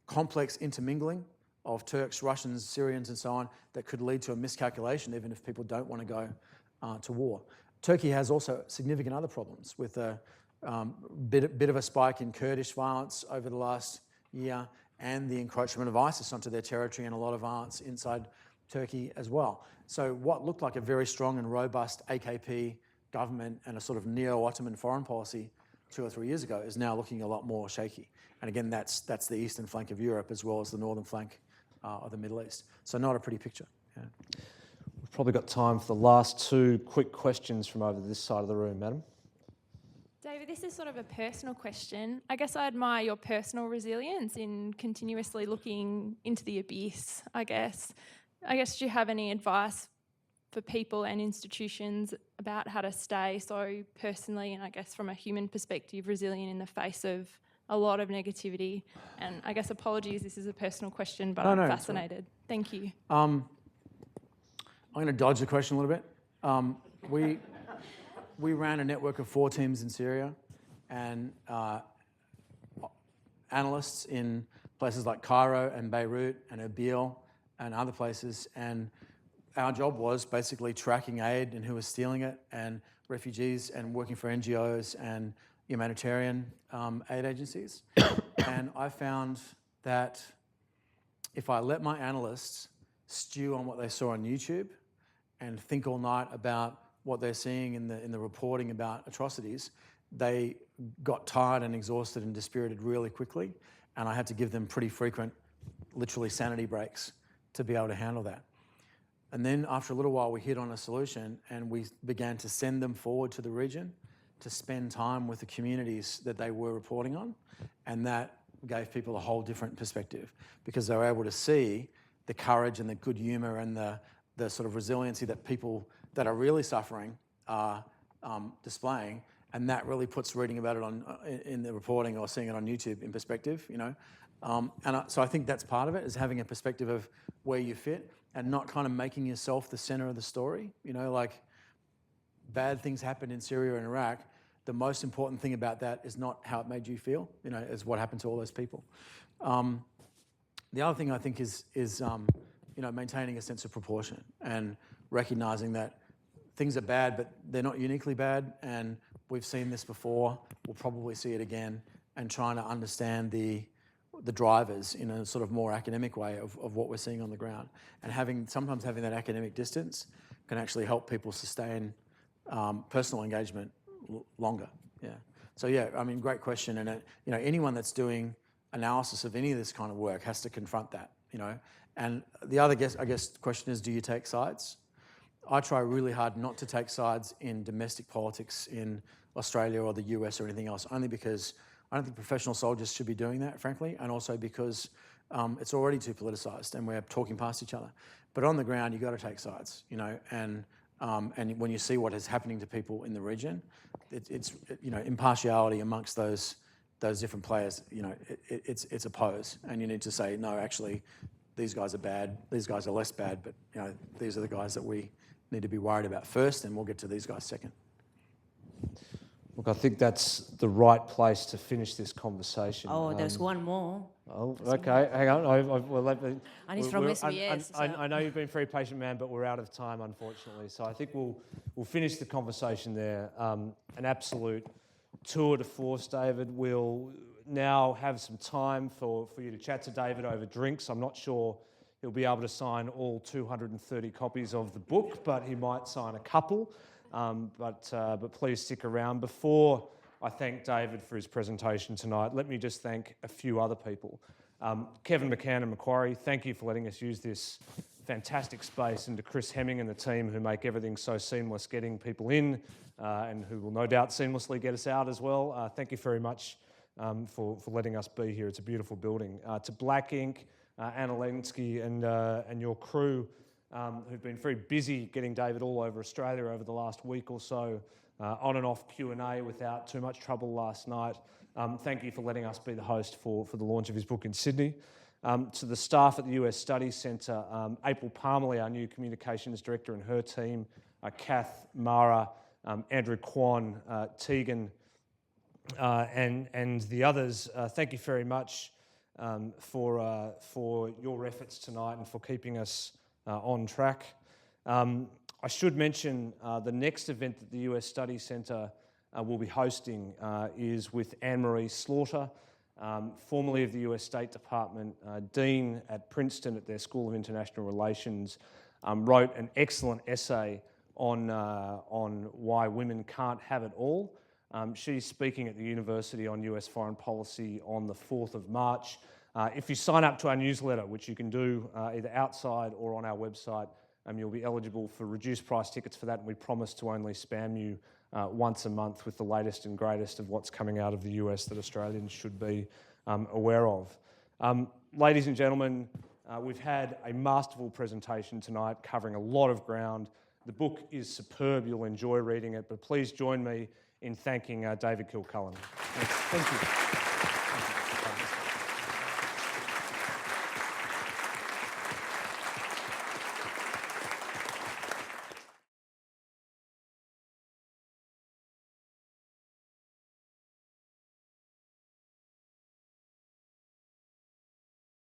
complex intermingling of Turks, Russians, Syrians, and so on that could lead to a miscalculation, even if people don't want to go to war. Turkey has also significant other problems with a bit of a spike in Kurdish violence over the last year and the encroachment of ISIS onto their territory and a lot of violence inside Turkey as well. So what looked like a very strong and robust AKP government and a sort of neo-Ottoman foreign policy 2 or 3 years ago is now looking a lot more shaky. And again, that's the eastern flank of Europe as well as the northern flank of the Middle East. So not a pretty picture. Yeah. We've probably got time for the last 2 quick questions from over this side of the room, madam. David, this is sort of a personal question. I guess I admire your personal resilience in continuously looking into the abyss, I guess. Do you have any advice for people and institutions about how to stay so personally and I guess from a human perspective resilient in the face of a lot of negativity? And I guess apologies, this is a personal question, but I'm fascinated. Thank you. I'm going to dodge the question a little bit. We ran a network of 4 teams in Syria and analysts in places like Cairo and Beirut and Erbil and other places. And our job was basically tracking aid and who was stealing it and refugees and working for NGOs and humanitarian aid agencies. And I found that if I let my analysts stew on what they saw on YouTube and think all night about what they're seeing in the reporting about atrocities, they got tired and exhausted and dispirited really quickly, and I had to give them pretty frequent, literally sanity breaks to be able to handle that. And then after a little while, we hit on a solution and we began to send them forward to the region to spend time with the communities that they were reporting on, and that gave people a whole different perspective because they were able to see the courage and the good humour and the sort of resiliency that people that are really suffering are displaying, and that really puts reading about it in the reporting or seeing it on YouTube in perspective, so I think that's part of it, is having a perspective of where you fit and not kind of making yourself the centre of the story. Like bad things happened in Syria and Iraq. The most important thing about that is not how it made you feel, is what happened to all those people. The other thing I think is maintaining a sense of proportion and recognising that things are bad, but they're not uniquely bad, and we've seen this before, we'll probably see it again, and trying to understand the drivers in a sort of more academic way of what we're seeing on the ground. And sometimes having that academic distance can actually help people sustain personal engagement longer. Yeah. So yeah, great question. And anyone that's doing analysis of any of this kind of work has to confront that. And the other question is, do you take sides? I try really hard not to take sides in domestic politics in Australia or the US or anything else, only because I don't think professional soldiers should be doing that, frankly, and also because it's already too politicised and we're talking past each other. But on the ground, you've got to take sides, you know, and when you see what is happening to people in the region, it's you know, impartiality amongst those different players, you know, it's a pose, and you need to say, no, actually, these guys are bad, these guys are less bad, but you know, these are the guys that we need to be worried about first, and we'll get to these guys second. Look, I think that's the right place to finish this conversation. Oh, there's one more. Oh, okay, hang on. And it's from SBS. I know you've been a very patient man, but we're out of time, unfortunately. So I think we'll finish the conversation there. An absolute tour de force, David. We'll now have some time for you to chat to David over drinks. I'm not sure he'll be able to sign all 230 copies of the book, but he might sign a couple. But please stick around. Before I thank David for his presentation tonight, let me just thank a few other people. Kevin McCann and Macquarie, thank you for letting us use this fantastic space, and to Chris Hemming and the team who make everything so seamless getting people in and who will no doubt seamlessly get us out as well. Thank you very much for letting us be here. It's a beautiful building. To Black Ink, Anna Lenski and your crew, who've been very busy getting David all over Australia over the last week or so, on and off Q&A without too much trouble last night. Thank you for letting us be the host for the launch of his book in Sydney. To the staff at the US Studies Centre, April Parmalee, our new Communications Director, and her team, Kath, Mara, Andrew Kwan, Tegan, and the others, thank you very much for your efforts tonight and for keeping us on track. I should mention the next event that the US Studies Centre will be hosting is with Anne-Marie Slaughter, formerly of the US State Department, Dean at Princeton at their School of International Relations, wrote an excellent essay on why women can't have it all. She's speaking at the University on US foreign policy on the 4th of March. If you sign up to our newsletter, which you can do either outside or on our website, you'll be eligible for reduced price tickets for that, and we promise to only spam you once a month with the latest and greatest of what's coming out of the US that Australians should be aware of. Ladies and gentlemen, we've had a masterful presentation tonight covering a lot of ground. The book is superb, you'll enjoy reading it, but please join me in thanking David Kilcullen. Thank you.